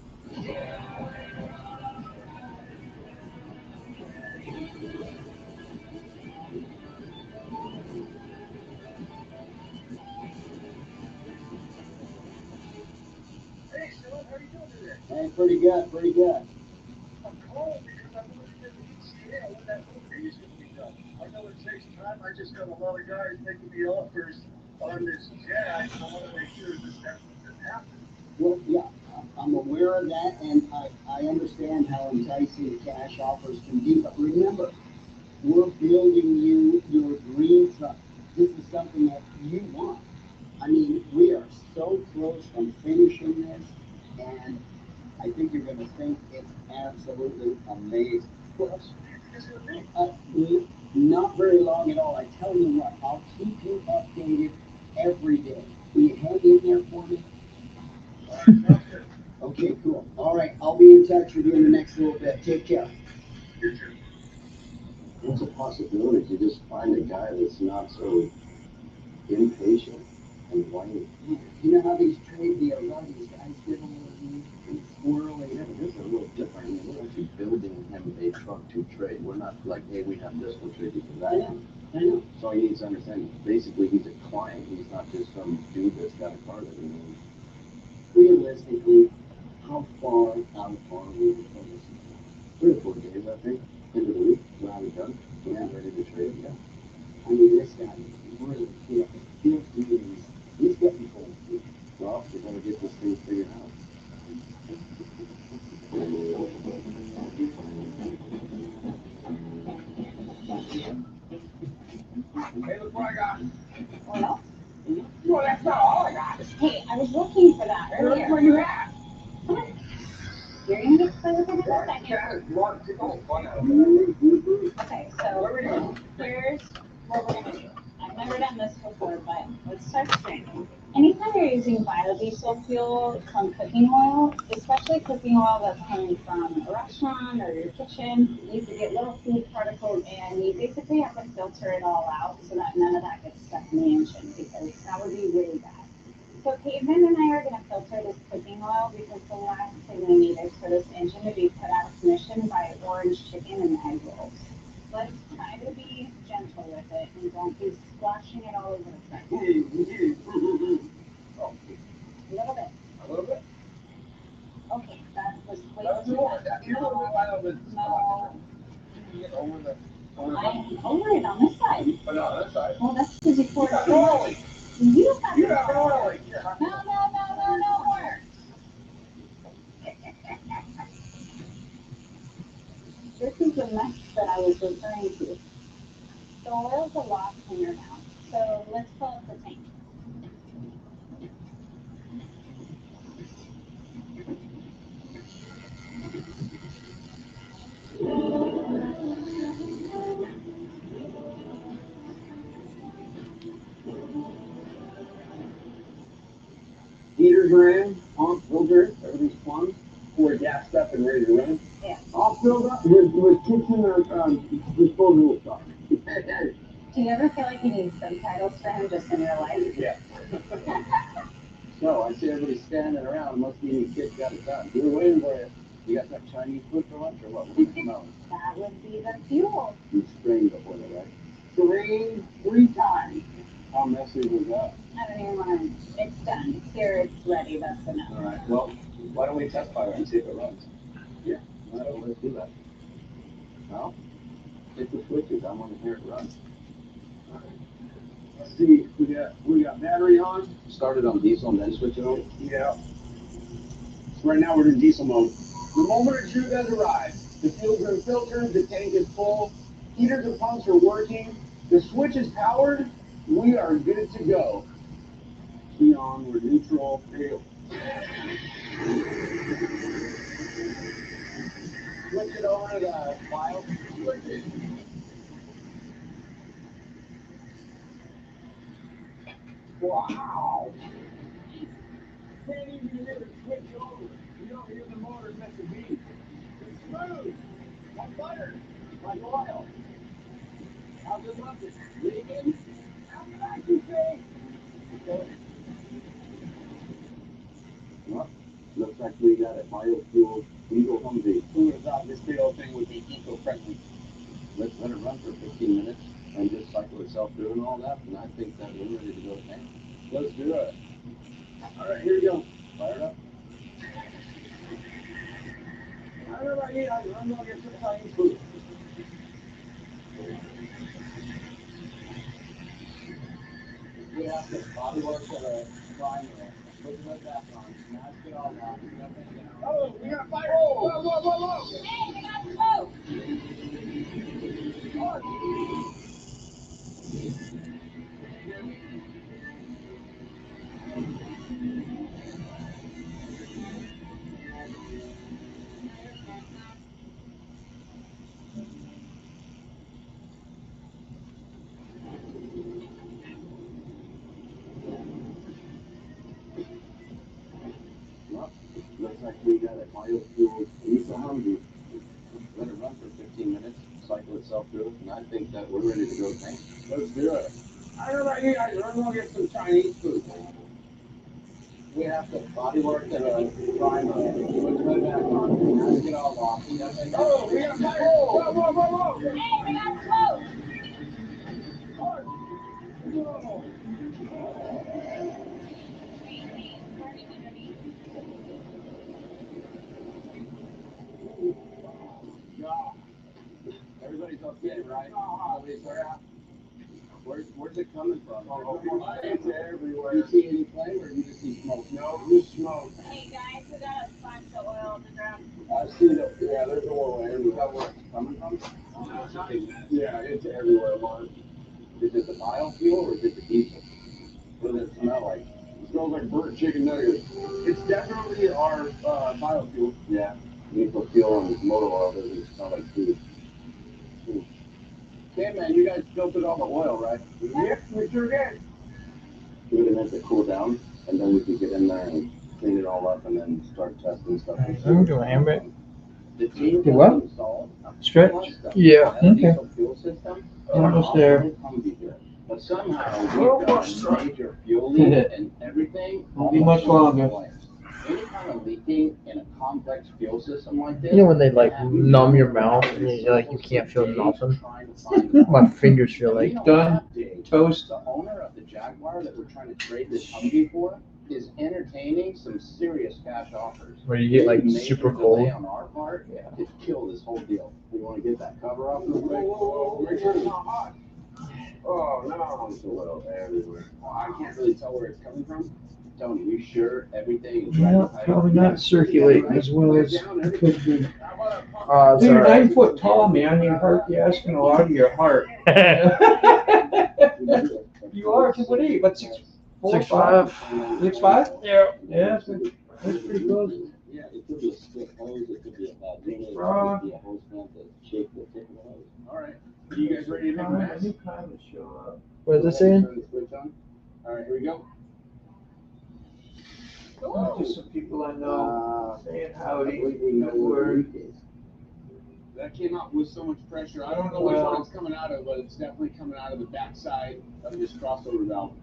pretty good, pretty good. I'm calling because I'm looking at the ETA when that movie is going to be done. I know it takes time. I just got a lot of guys making me offers on this jack. I want to make sure that that's what can happen. Well, yeah, I'm aware of that, and I understand how enticing cash offers can be, but remember, we're building you your dream truck. This is something that you want. I mean, we are so close from finishing this, and I think you're gonna think it's absolutely amazing. Well, is it a big? Not very long at all. I tell you what, I'll keep you updated every day. Will you hang in there for me? Sounds good. Okay, cool. All right, I'll be in touch with you in the next little bit. Take care. You too. What's a possibility to just find a guy that's not so impatient and whiny? You know how these trade deals, all these guys get a little squirrely. Yeah, but this is a little different. I mean, we're actually building him a truck to trade. We're not like, hey, we have this, we'll trade you for I that. know, I know. So he needs to understand, basically, he's a client. He's not just some dude that's got a car that he needs. Realistically, how far out are we from this? 3 or 4 days, I think, into the week. We'll have it done. We're ready to trade. Yeah. I mean, this guy really feels he's getting cold feet. Well, we're going to get this thing figured out. Hey, look what I got. Well, Well, that's not all I got. hey, I was looking for that Look earlier. what you have. You're gonna get to look at it in a second. That is one to go fun out of it. Okay, so here's what we're gonna do. I've never done this before, but let's start straight. Anytime you're using biodiesel fuel from cooking oil, especially cooking oil that's coming from a restaurant or your kitchen, you could get little food particles and you basically have to filter it all out so that none of that gets stuck in the engine because that would be really bad. So Caveman and I are going to filter this cooking oil because the last thing we need is for this engine to be put out of commission by orange chicken and egg rolls. Let's try to be gentle with it and don't be splashing it all over the place. Oh, A little bit. a little bit. Okay, that was way That was too more. much. You're a little bit light over the. No, You get over the. I'm over it on this side. But no, on this side. Well, that's because you You poured got it. oily. You have You it. got oily. Here, No more. This is the mess that I was referring to. The oil's a lot cleaner now. So let's fill up the tank. Heaters are in, pump, filter, everything's plumbed. We're gassed up and ready to run. Yeah. All filled up with kitchen disposable stuff. Do you ever feel like you need subtitles for him just in real life? Yeah. So I see everybody standing around. Must be any kid got it done. We were waiting for you. You got that Chinese food for lunch or what? What do you smell? That would be the fuel. You strained before that, right? Three times. How messy was that? I don't even want to. It's done. It's here. It's ready. That's enough. All right. Well, why don't we test fire and see if it runs? Yeah. All right, well, let's do that. Well, hit the switches. I want to hear it run. All right. Let's see, we got battery on. Start it on diesel and then switch it on. Yeah. Right now we're in diesel mode. The moment of truth has arrived. The fuel's been filtered, the tank is full, heaters and pumps are working, the switch is powered, we are good to go. Key on, we're neutral. There you go. Switch it over to the file. Switch it. Wow. Can't even hear the switch over. You don't hear the motor miss a beat. It's smooth. Like butter. Like oil. How's it looking? Leaking? How can I be safe? Well, looks like we got a biofuel diesel Humvee. Who would have thought this big old thing would be eco-friendly? Let's let it run for 15 minutes and just cycle itself through and all that. And I think that we're ready to go to tank. Let's do it. All right, here we go. Fire it up. I don't know about you, I'm gonna get some Chinese food. We have to body wash the primer, put the hood back on, mask it all off, shut that down. Oh, we got fire! Whoa, whoa, whoa, whoa! Hey, we got smoke! Well, looks like we got a biofuel diesel Humvee. Let it run for 15 minutes, cycle itself through, and I think that we're ready to go tank. Let's do it. I don't know about you guys, I'm gonna get some Chinese food. We have to body wash the primer, put the hood back on, mask it all off, shut that down. Oh, we got fire! Whoa, whoa, whoa, whoa! Hey, we got smoke! Whoa. God. Everybody's okay, right? Nobody's hurt. Where's it coming from? It's everywhere. Do you see any flame or you just see smoke? No, just smoke. Hey guys, we got a sponge of oil on the ground. I see that. Yeah, there's oil everywhere. Is that where it's coming from? Yeah, it's everywhere, Mark. Is it the biofuel or is it the diesel? What does it smell like? It smells like burnt chicken nuggets. It's definitely our biofuel. Yeah, diesel fuel and motor oil doesn't smell like food. Okay, man, you guys filtered all the oil, right? Yep, we sure did. Give it a minute to cool down, and then we can get in there and clean it all up and then start testing stuff. I'm doing handbrake. The team Do what? installed a Stretch? bunch of stuff. Yeah. That Okay. diesel fuel system, Almost there. Humvee here. But somehow Oh, we've got gosh. a major fuel leak and everything. Won't be much longer. Any kind of leaking in a complex fuel system like this. You know when they like numb your mouth and you're like you can't feel nothing? My fingers feel like Done. Toast. The owner of the Jaguar that we're trying to trade this Humvee for is entertaining some serious cash offers. where you get like Major super delay cold. on our part to kill this whole deal. We want to get that cover off real Whoa, quick. whoa, whoa, make sure it's not hot. Oh, no. It's a little everywhere. Well, I can't really tell where it's coming from. Tony, you sure everything is right? Well, probably not circulating as well as it could be. Oh, Dude, sorry. 9 foot tall, man. You're asking a lot of your heart. You are 2'8", but 6'5". 6'5"? Yeah. Yeah, that's pretty close. Yeah, it could be a split hose, it could be a bad unit, it Frog. could be a hose plant that shake the tip of the hose. All right. Are you guys ready to make a mess? New comments show up. What is it saying? Turn the switch on. All right, here we go. Just some people I know saying howdy. We know where the leak is. That came out with so much pressure. I don't know which one it's coming out of, but it's definitely coming out of the backside of this crossover valve.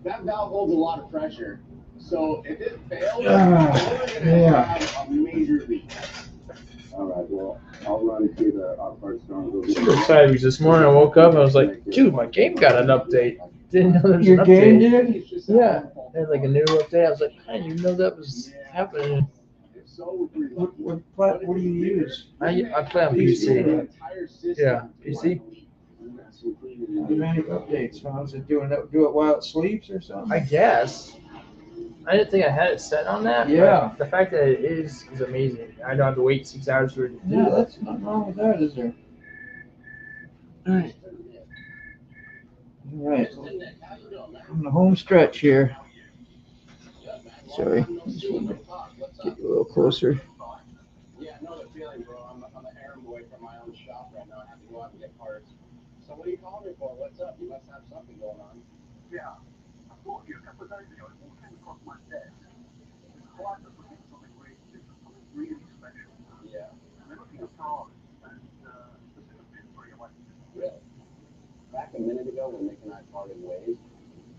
That valve holds a lot of pressure. So if it fails, we're going to have a major leak. All right, well, I'll run to the parts store and go get Super excited because this morning I woke up and I was like, dude, my game got an update. Didn't know there was Your an game update. did? It's just Yeah, they had like a new update. I was like, I didn't even know that was happening. If so, we're pretty lucky. What do you use? I play on PC. Yeah, PC. Automatic updates. So how's it doing? Do it while it sleeps or something? I guess. I didn't think I had it set on that. but Yeah. The fact that it is amazing. I don't have to wait 6 hours for it to do Yeah, that. that's nothing wrong with that, is there? Alright. Alright. On the home stretch here. Sorry. I just want to get you a little closer. Yeah, I know the feeling, bro. I'm an errand boy from my own shop right now. I have to go out and get parts. So what are you calling me for? What's up? You must have something going on. Yeah. I thought you a couple of days ago. It all came across my desk. It's quite that we're getting something really different, something really special. Yeah. And they're looking at Ferraris and specific pin for your life. Really? Back a minute ago when Nick and I parted ways,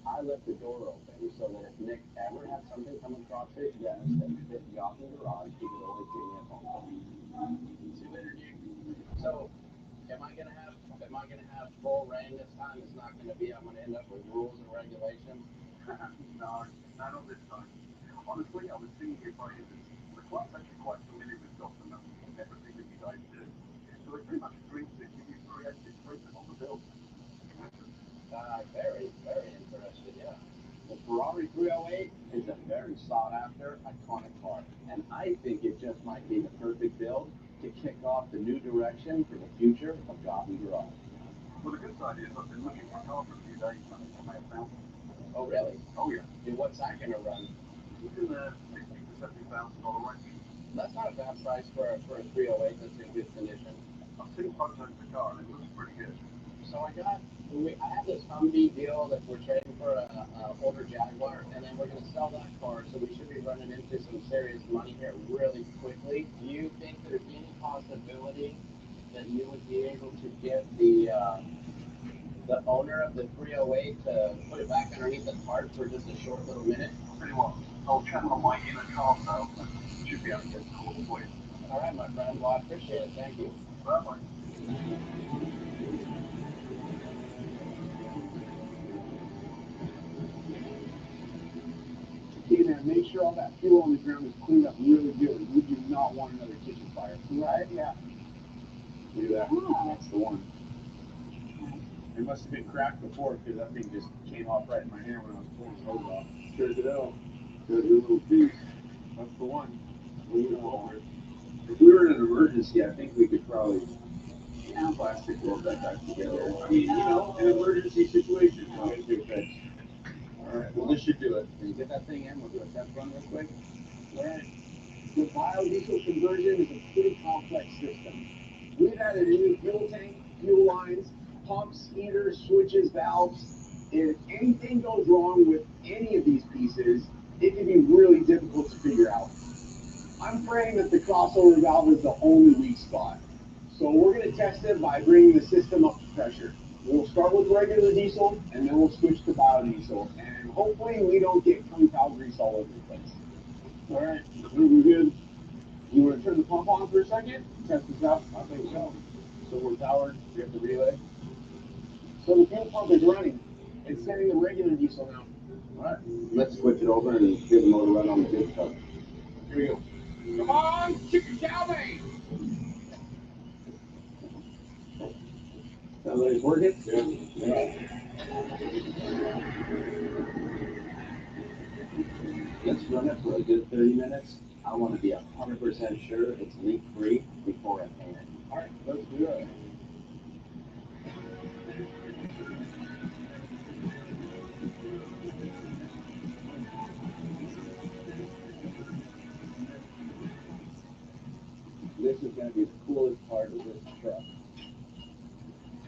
I left the door open so that if Nick ever had something come across his desk that fit the off in the garage, he could always give me a phone call. See you later, Nick. So, am I gonna have full reign this time? It's not gonna be. I'm gonna end up with rules and regulations. No, not this time. Honestly, I was thinking if I the client's actually quite familiar with document So they pretty much agreed to give you preemptive treatment on the build. Very, very interested, yeah. The Ferrari 308 is a very sought after, iconic car, and I think it just might be the perfect build to kick off the new direction for the future of Gotham Garage. Well, the good side is I've been looking for a car for a few days now. I may have found one. Oh, really? Oh, yeah. And what's that going to run? It's in the $60,000 to $70,000 range. That's not a bad price for a 308 that's in good condition. I've seen photos of the car and it looks pretty good. So I have this Humvee deal that we're trading for a older Jaguar, and then we're going to sell that car, so we should be running into some serious money here really quickly. Do you think there's any possibility that you would be able to get the owner of the 308 to put it back underneath the tarp for just a short little minute? I'll tell you what, I'll channel my inner car sale. Should be able to get it all for you. All right, my friend. Well, I appreciate it. Thank you. Bye-bye. Okay, now make sure all that fuel on the ground is cleaned up really good. We do not want another kitchen fire. Right, yeah. Look at that. That's the one. It must have been cracked before because that thing just came off right in my hand when I was pulling the hose off. Check it out. Got your little piece. That's the one. If we were in an emergency, I think we could probably plastic weld that back together. I mean, an emergency situation. All right, well, this should do it. Can you get that thing in? We'll do a test run real quick. All right. The biodiesel conversion is a pretty complex system. We've added a new fuel tank, fuel lines, pumps, heaters, switches, valves. If anything goes wrong with any of these pieces, it can be really difficult to figure out. I'm praying that the crossover valve is the only weak spot. So we're going to test it by bringing the system up to pressure. We'll start with regular diesel, and then we'll switch to biodiesel. And hopefully we don't get compound grease all over the place. All right, we're good. You want to turn the pump on for a second? Test this out? I think so. So we're powered. We have the relay. So the fuel pump is running. It's sending the regular diesel now. All right. Let's switch it over and get the motor run on the good stuff. Here we go. Come on, chicken cow me! Sounds like it's working? Yeah. Let's run it for a good 30 minutes. I want to be 100% sure it's leak-free before I paint it. All right, let's do it. This is going to be the coolest part of this truck.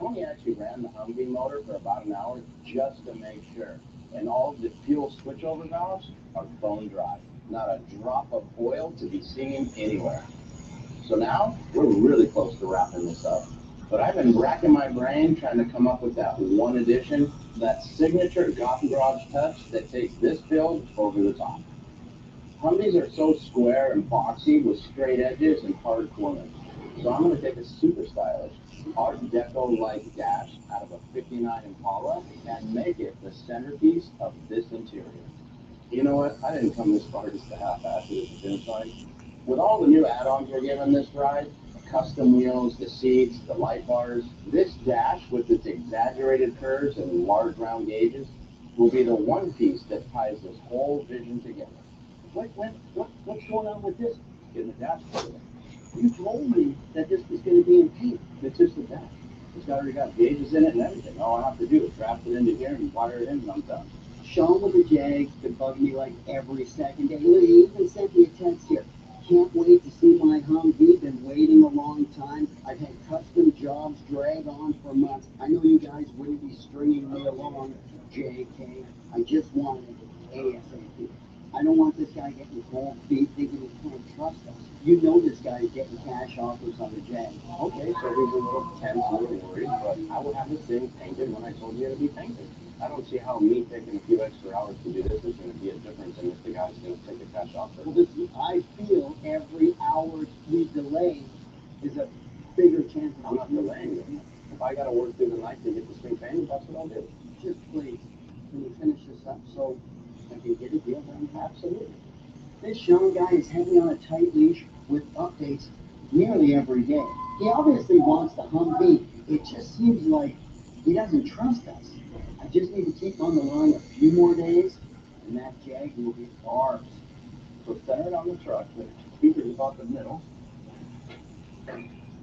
Tony actually ran the Humvee motor for about an hour just to make sure. And all of the fuel switchover valves are bone dry. Not a drop of oil to be seen anywhere. So now we're really close to wrapping this up. But I've been racking my brain trying to come up with that one addition, that signature Gotham Garage touch that takes this build over the top. Humvees are so square and boxy with straight edges and hard corners. So I'm going to take a super stylish Art Deco-like dash out of a 59 Impala and make it the centerpiece of this interior. You know what? I didn't come this far just to half-ass it at the finish line. With all the new add-ons we're giving this ride, the custom wheels, the seats, the light bars, this dash with its exaggerated curves and large round gauges will be the one piece that ties this whole vision together. What's going on with this? Getting the dash together. You told me that this was going to be in paint. It's just a dash. It's already got gauges in it and everything. All I have to do is draft it into here and wire it in and I'm done. Sean with the Jags could bug me like every second day. Look, he even sent me a text here. Can't wait to see my Humvee. Been waiting a long time. I've had custom jobs drag on for months. I know you guys wouldn't be stringing me along, JK. I just wanted ASAP. I don't want this guy getting cold feet thinking he can't trust us. You know this guy is getting cash offers on the Jag. Okay, so he's a little tense, a little worried, but I will have this thing painted when I told you it'd be painted. I don't see how me taking a few extra hours to do this is going to be a difference in if the guy's going to take a cash offer. Well, I feel every hour we delay is a bigger chance of I'm not delaying it. If I got to work through the night to get this thing painted, that's what I'll do. Just please, can you finish this up so I can get a deal done? Absolutely. This Sean guy is having me on a tight leash with updates nearly every day. He obviously wants the Humvee. It just seems like he doesn't trust us. I just need to keep on the line a few more days, and that Jag will be ours. So center it on the truck, the speaker's about the middle.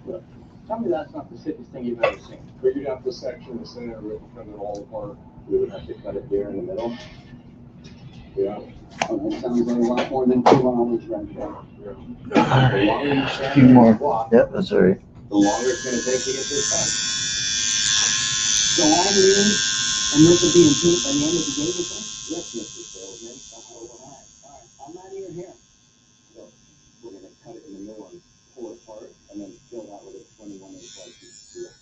Look, tell me that's not the sickest thing you've ever seen. Figured out the section, the center, rip from it all apart. We would have to cut it there in the middle. Yeah. Oh, that sounds like a lot more than 2 hours right there. The longer you stand A few there more. and walk, Yep, that's all right. the longer it's gonna take to get this done. So I leave, and this will be in paint by the end of the day, you think? Yes, Mr. Salesman. All right. I'm not even here. So we're gonna cut it in the middle and pull it apart, and then fill that with a 21-inch wide piece of steel.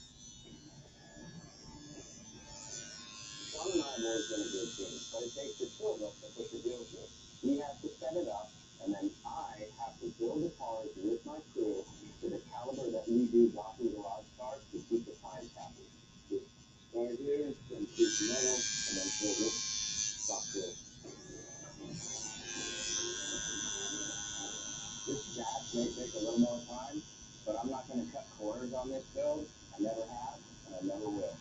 Sean and I have always been a good team, but it takes the two of us to put the deal through. He has to set it up, and then I have to build the cars with my crew to the caliber that we do Walkin garage cars to keep the clients happy. Just start here, then shoot the metal, and then fill this stuff through. This jack may take a little more time, but I'm not going to cut corners on this build. I never have, and I never will.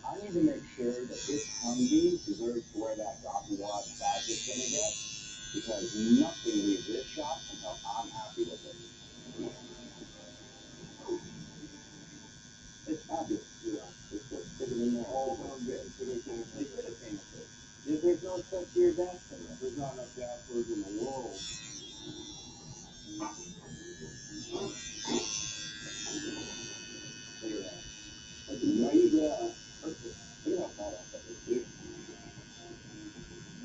I need to make sure that this Humvee deserves to wear that Walkin garage badge it's going to get, because nothing leaves this shop until I'm happy with it. It's fabulous. Yeah, it's just stick it in there. All one bit. They could have painted it. There's no such here gas in there. There's not enough gas words in the world. Look at that. Like a nice, perfect. Look at how badass that is, dude.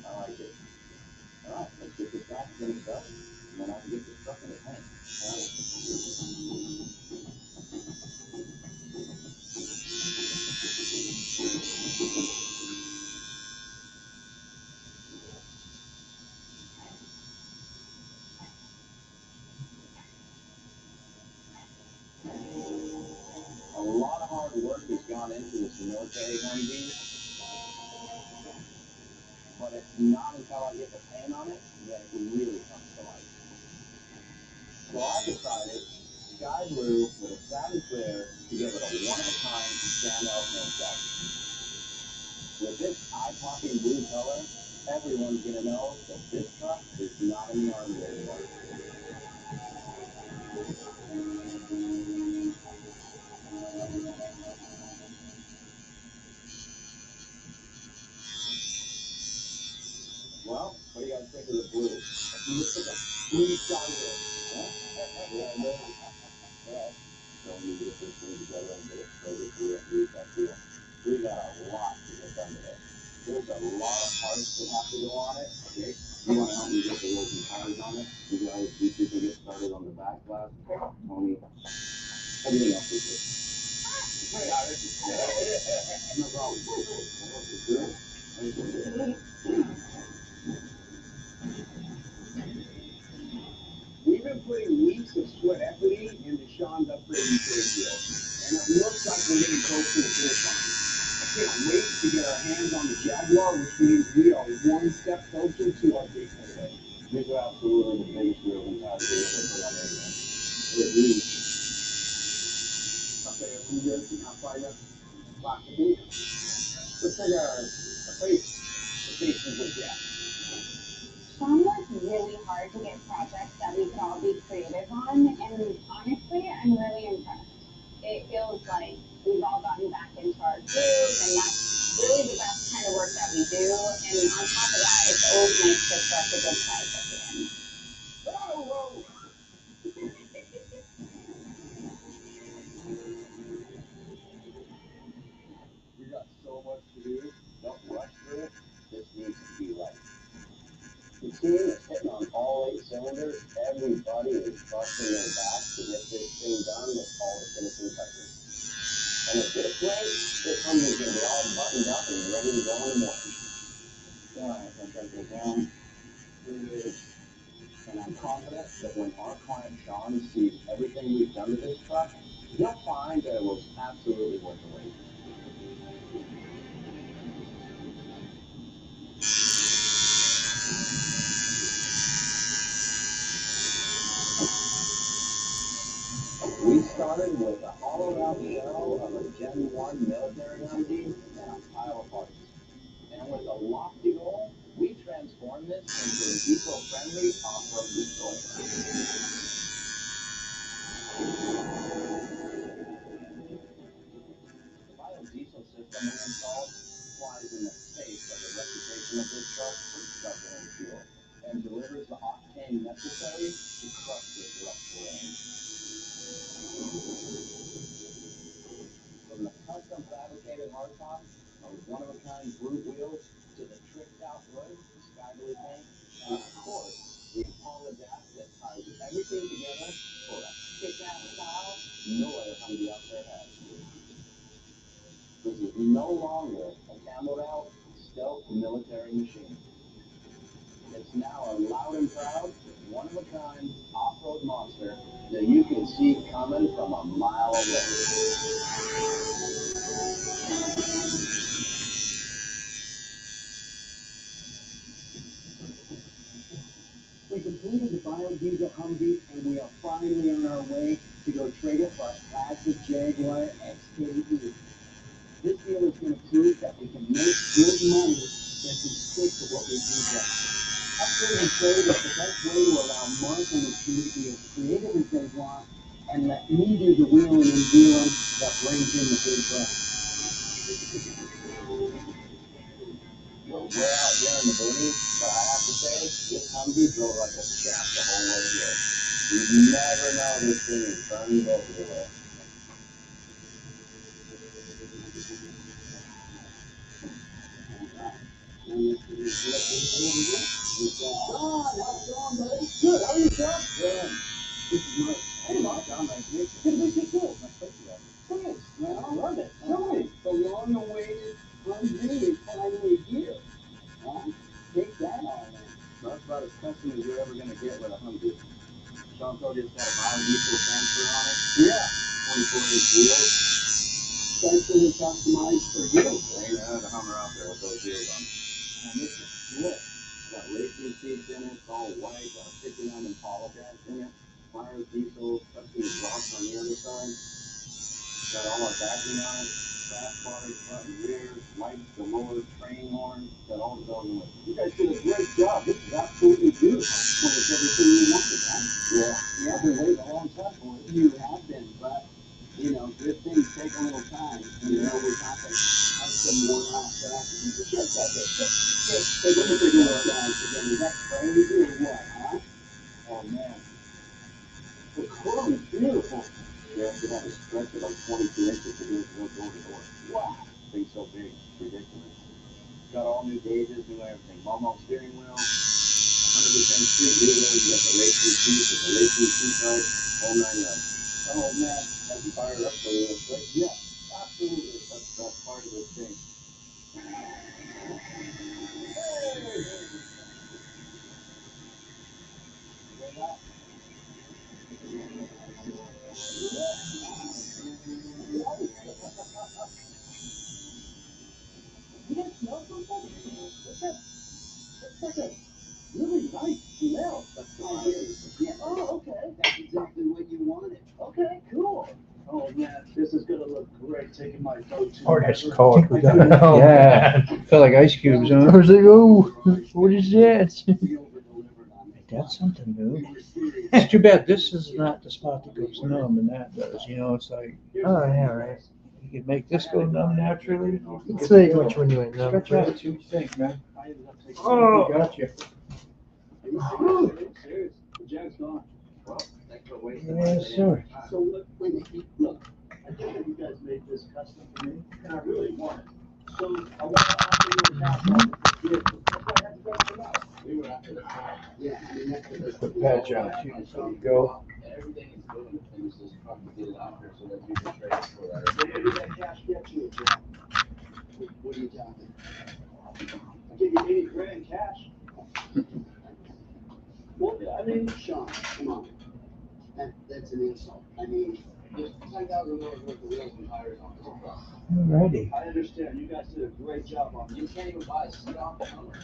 I like it. All right, let's get this back finished up, and then I can get this truck in the tank. All right. A lot of hard work has gone into this military Humvee, but it's not until I get the paint on it that it really comes to life. So I decided sky blue with a satin clear to give it a one-of-a-kind standout paint job. With this eye-popping blue color, everyone's gonna know that this truck is not in the Army anymore. Well, what do you guys think of the blue? Let's take a blue shot here. Huh? Yeah, I know. Yeah. So we need to get this thing together and get it started to use that deal. We got a lot to get done today. There's a lot of parts that have to go on it. Okay, you want to help me get the wheels and tires on it? You guys, you two can get started on the back glass. Tony, everything else is good. No problem. It's good. We've been putting weeks of sweat equity into Sean's upgrading trade deal, and it looks like we're getting close to the finish line. I can't wait to get our hands on the Jaguar, which means we are one step closer to our big payday. These are absolutely the biggest wheels and tires we've ever put on anything. They're huge. Okay, if we get to find a lot to do. Let's take a face is a jet. Sean worked really hard to get projects that we could all be creative on, and honestly, I'm really impressed. It feels like we've all gotten back into our groove, and that's really the best kind of work that we do. And on top of that, it's always nice to express a good prize at the end. Whoa! We got so much to do. Don't rush through it. This needs to be right. The team is hitting on all 8 cylinders. Everybody is busting their backs to get this thing done with all the finishing touches. And at this rate, this Humvee's going to be all buttoned up and ready to go in the morning. All right, I'll break it down. And I'm confident that when our client Sean sees everything we've done to this truck, he'll find that it was absolutely worth the wait. someone installed flies in the face of the reputation of this truck for guzzling fuel and delivers the octane necessary to crush this rough terrain. From the custom fabricated hardtop on one-of-a-kind brute wheels to the tricked-out hood, the sky blue paint, and of course, the Impala dash that ties everything together for a kick-ass style no other Humvee out there has. This is no longer a camoed out, stealth military machine. It's now a loud and proud, one-of-a-kind off-road monster that you can see coming from a mile away. We completed the biodiesel Humvee, and we are finally on our way to go trade it for our classic Jaguar XKE. This deal is going to prove that we can make good money if we stick to what we do best. Upgrade and trade is the best way to allow Mark and the team to be as creative as they want and let me do the wheeling and dealing that brings in the big bucks. We're way out here in the boonies, but I have to say, this Humvee drove like a champ the whole way here. You never know this thing is turning both everywhere. John, how's it going, buddy? Good, how are you, John? Good. This is Mike. Hey, Mike. John, nice to meet you. Good to meet you, too. Nice to meet you. Thanks, man. I love it. Show me. The long-awaited Humvee is finally here. Huh? Take that on, man. That's about as custom as you're ever going to get with a Humvee. Sean told you it's got a biodiesel transfer on it. Yeah. 24-inch wheels. Specially customized for you. There ain't another Hummer out there with those wheels on it. And this is slick. Got racing seats in it, it's all white, got a 59 Impala dash in it, fire diesel, custom exhaust on the other side. Got all our backing on it, crash bars, front and rear, lights, galore, train horn, got all the bells and whistles. You guys did a great job. This is absolutely beautiful. Well, it's everything you wanted, huh? Yeah, I've been waiting a long time for it. You have been, but, you know, good things take a little time. And you know, we're talking some more stuff. Just that bit. Take a look at those guys again. Is that crazy or what, huh? Oh man, the chrome is beautiful. Yeah, it had a stretch of like 22 inches to do it door to door. Wow. Thing's so big, it's ridiculous. Got all new gauges, new everything. Momo steering wheel, 100% street legal. You got the racing seats with the racing seat right, whole 9 yards. Oh man, That's fired up for you, right? yeah, absolutely. That's part of this thing. You guys smell something? That's like a really nice smell. That's the Oh, fire. yeah. Oh, okay. That's exactly what you wanted. Okay, cool. Oh man, this is gonna look great taking my boat to. Or that's called. Oh, yeah. Felt like ice cubes, I huh? was like, oh, what is that? We over-delivered on it. That's something new. We were serious. It's too bad this is not the spot that goes numb and that does. You know, it's like, Oh, yeah, right. you could make this go numb naturally. It's like which one you went numb. Stretch out, see what you think, man. I ended up taking. Oh, gotcha. Are you serious? The Jack's gone. Well, thanks for wasting Yes, sir. So look, wait a minute, look, I think that you guys made this custom for me, and I really want it. So I want to offer you a cash offer for gift. That's why I had to go for that. We were after the fire. Yeah, I mean, that's Put patch on it, too, so you go. Everything is doing things this truck to get it out there so that you can trade it for that. So maybe that cash gets you a job. What are you talking? I'll give you 80 grand cash. Well, I mean, Sean, come on. That's an insult. I mean, There's $10,000 worth of wheels and tires on this truck. Alrighty. I understand. You guys did a great job on You this. can't even buy a seat off the Hummer.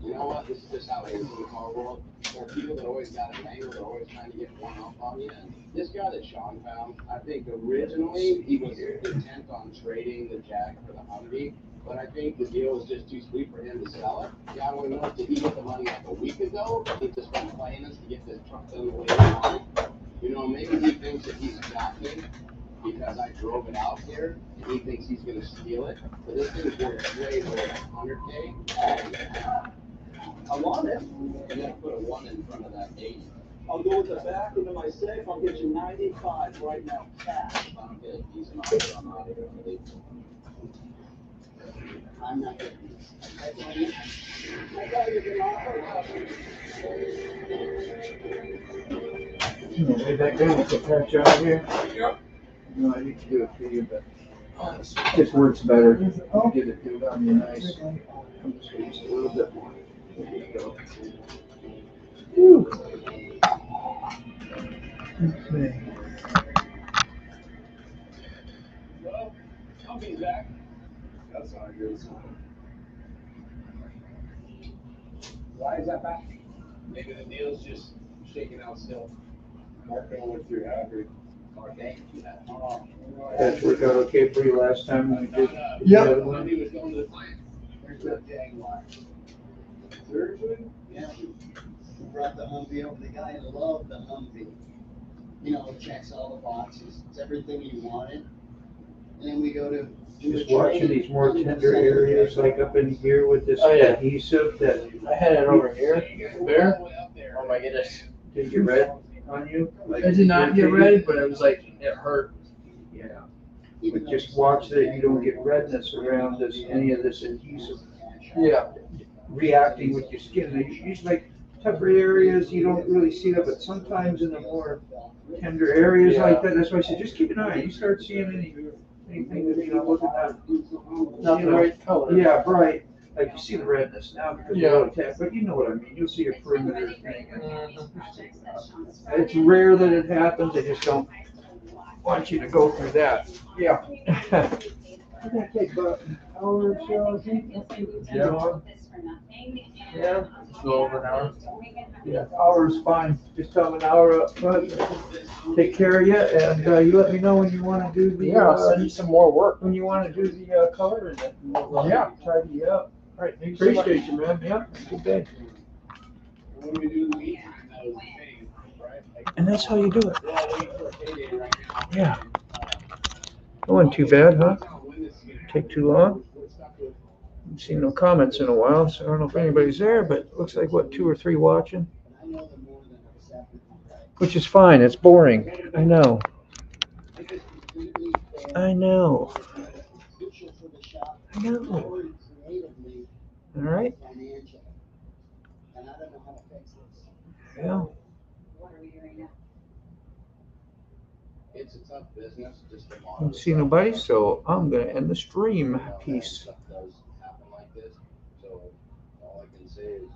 You know what? This is just how it is in the car world. There are people that always got an angle, they're always trying to get one up on you. And this guy that Sean found, I think originally he was intent on trading the Jag for the Humvee. But I think the deal was just too sweet for him to sell it. Yeah, I want to know, did he get the money like a week ago? He just been playing us to get this truck done the way he wanted. You know, maybe he thinks that he's got me because I drove it out here and he thinks he's gonna steal it. But this thing's worth way more than 100K. I want it. And then put a 1 in front of that 80. I'll go with the back into my safe. I'll get you 95 right now, cash. If I don't get a decent offer, I'm out of here. I'm not getting this. I got you the offer. Lay back down, put that job here. No, I need to do it for you, but it just works better. Get it do it on you nice. I'm just gonna use a little bit more. There you go. Whew. Okay. Well, I'll be back. That's how it goes. Why is that back? Maybe the deal's just shaking out still. Mark don't look too happy. Okay. That worked out okay for you last time when we did the other one? He was going to the plant. There's no Jaguar. Seriously? Yeah. We brought the Humvee over. The guy loved the Humvee. You know, it checks all the boxes. It's everything he wanted. And then we go to do Just a watching trade. these more tender areas, like up in here with this Oh, yeah. adhesive that, I had it over here. There. All the way up there. Oh my goodness. did you get red on you? Like I did not get red, but it was like, it hurt. Yeah. Even But though just it's watch so that you don't get redness around this, any of this adhesive Yeah. reacting with your skin. Usually like tougher areas, you don't really see that, but sometimes in the more tender areas like that, that's why I said, just keep an eye. You start seeing anything that you're not looking at. Not the right color. Yeah, bright. Like you see the redness now because Yeah. of the attack, but you know what I mean. You'll see a perimeter thing. Mhm. It's rare that it happens. I just don't want you to go through that. Yeah. It's gonna take about an hour or so, I think. Yeah. Yeah. Go over an hour. Yeah, hour's fine. Just tell them an hour up front. Take care of you, and you let me know when you want to do the. Yeah, I'll send you some more work. When you want to do the color in it. Yeah. Tidy you up. All right, thank you so much. Appreciate you, man. Yeah. Good day. When we do the meet, that was the thing, right? Like, And that's how you do it. we're all waiting for a payday right now. Yeah. Going too bad, huh? I don't know when this is gonna Take too long? We're stuck with- I've seen no comments in a while, so I don't know if anybody's there, but it looks like, what, 2 or 3 watching? I know they're more than accepted. Which is fine. It's boring. I know. I just completely fair, I know. crucial for the shop, I know. or creatively, All right. financial. And I don't know how to fix this. Yeah. What are we doing now? It's a tough business, just to I monitor. don't see nobody, so I'm gonna end the stream You know, piece. Stuff does happen like this, so all I can say is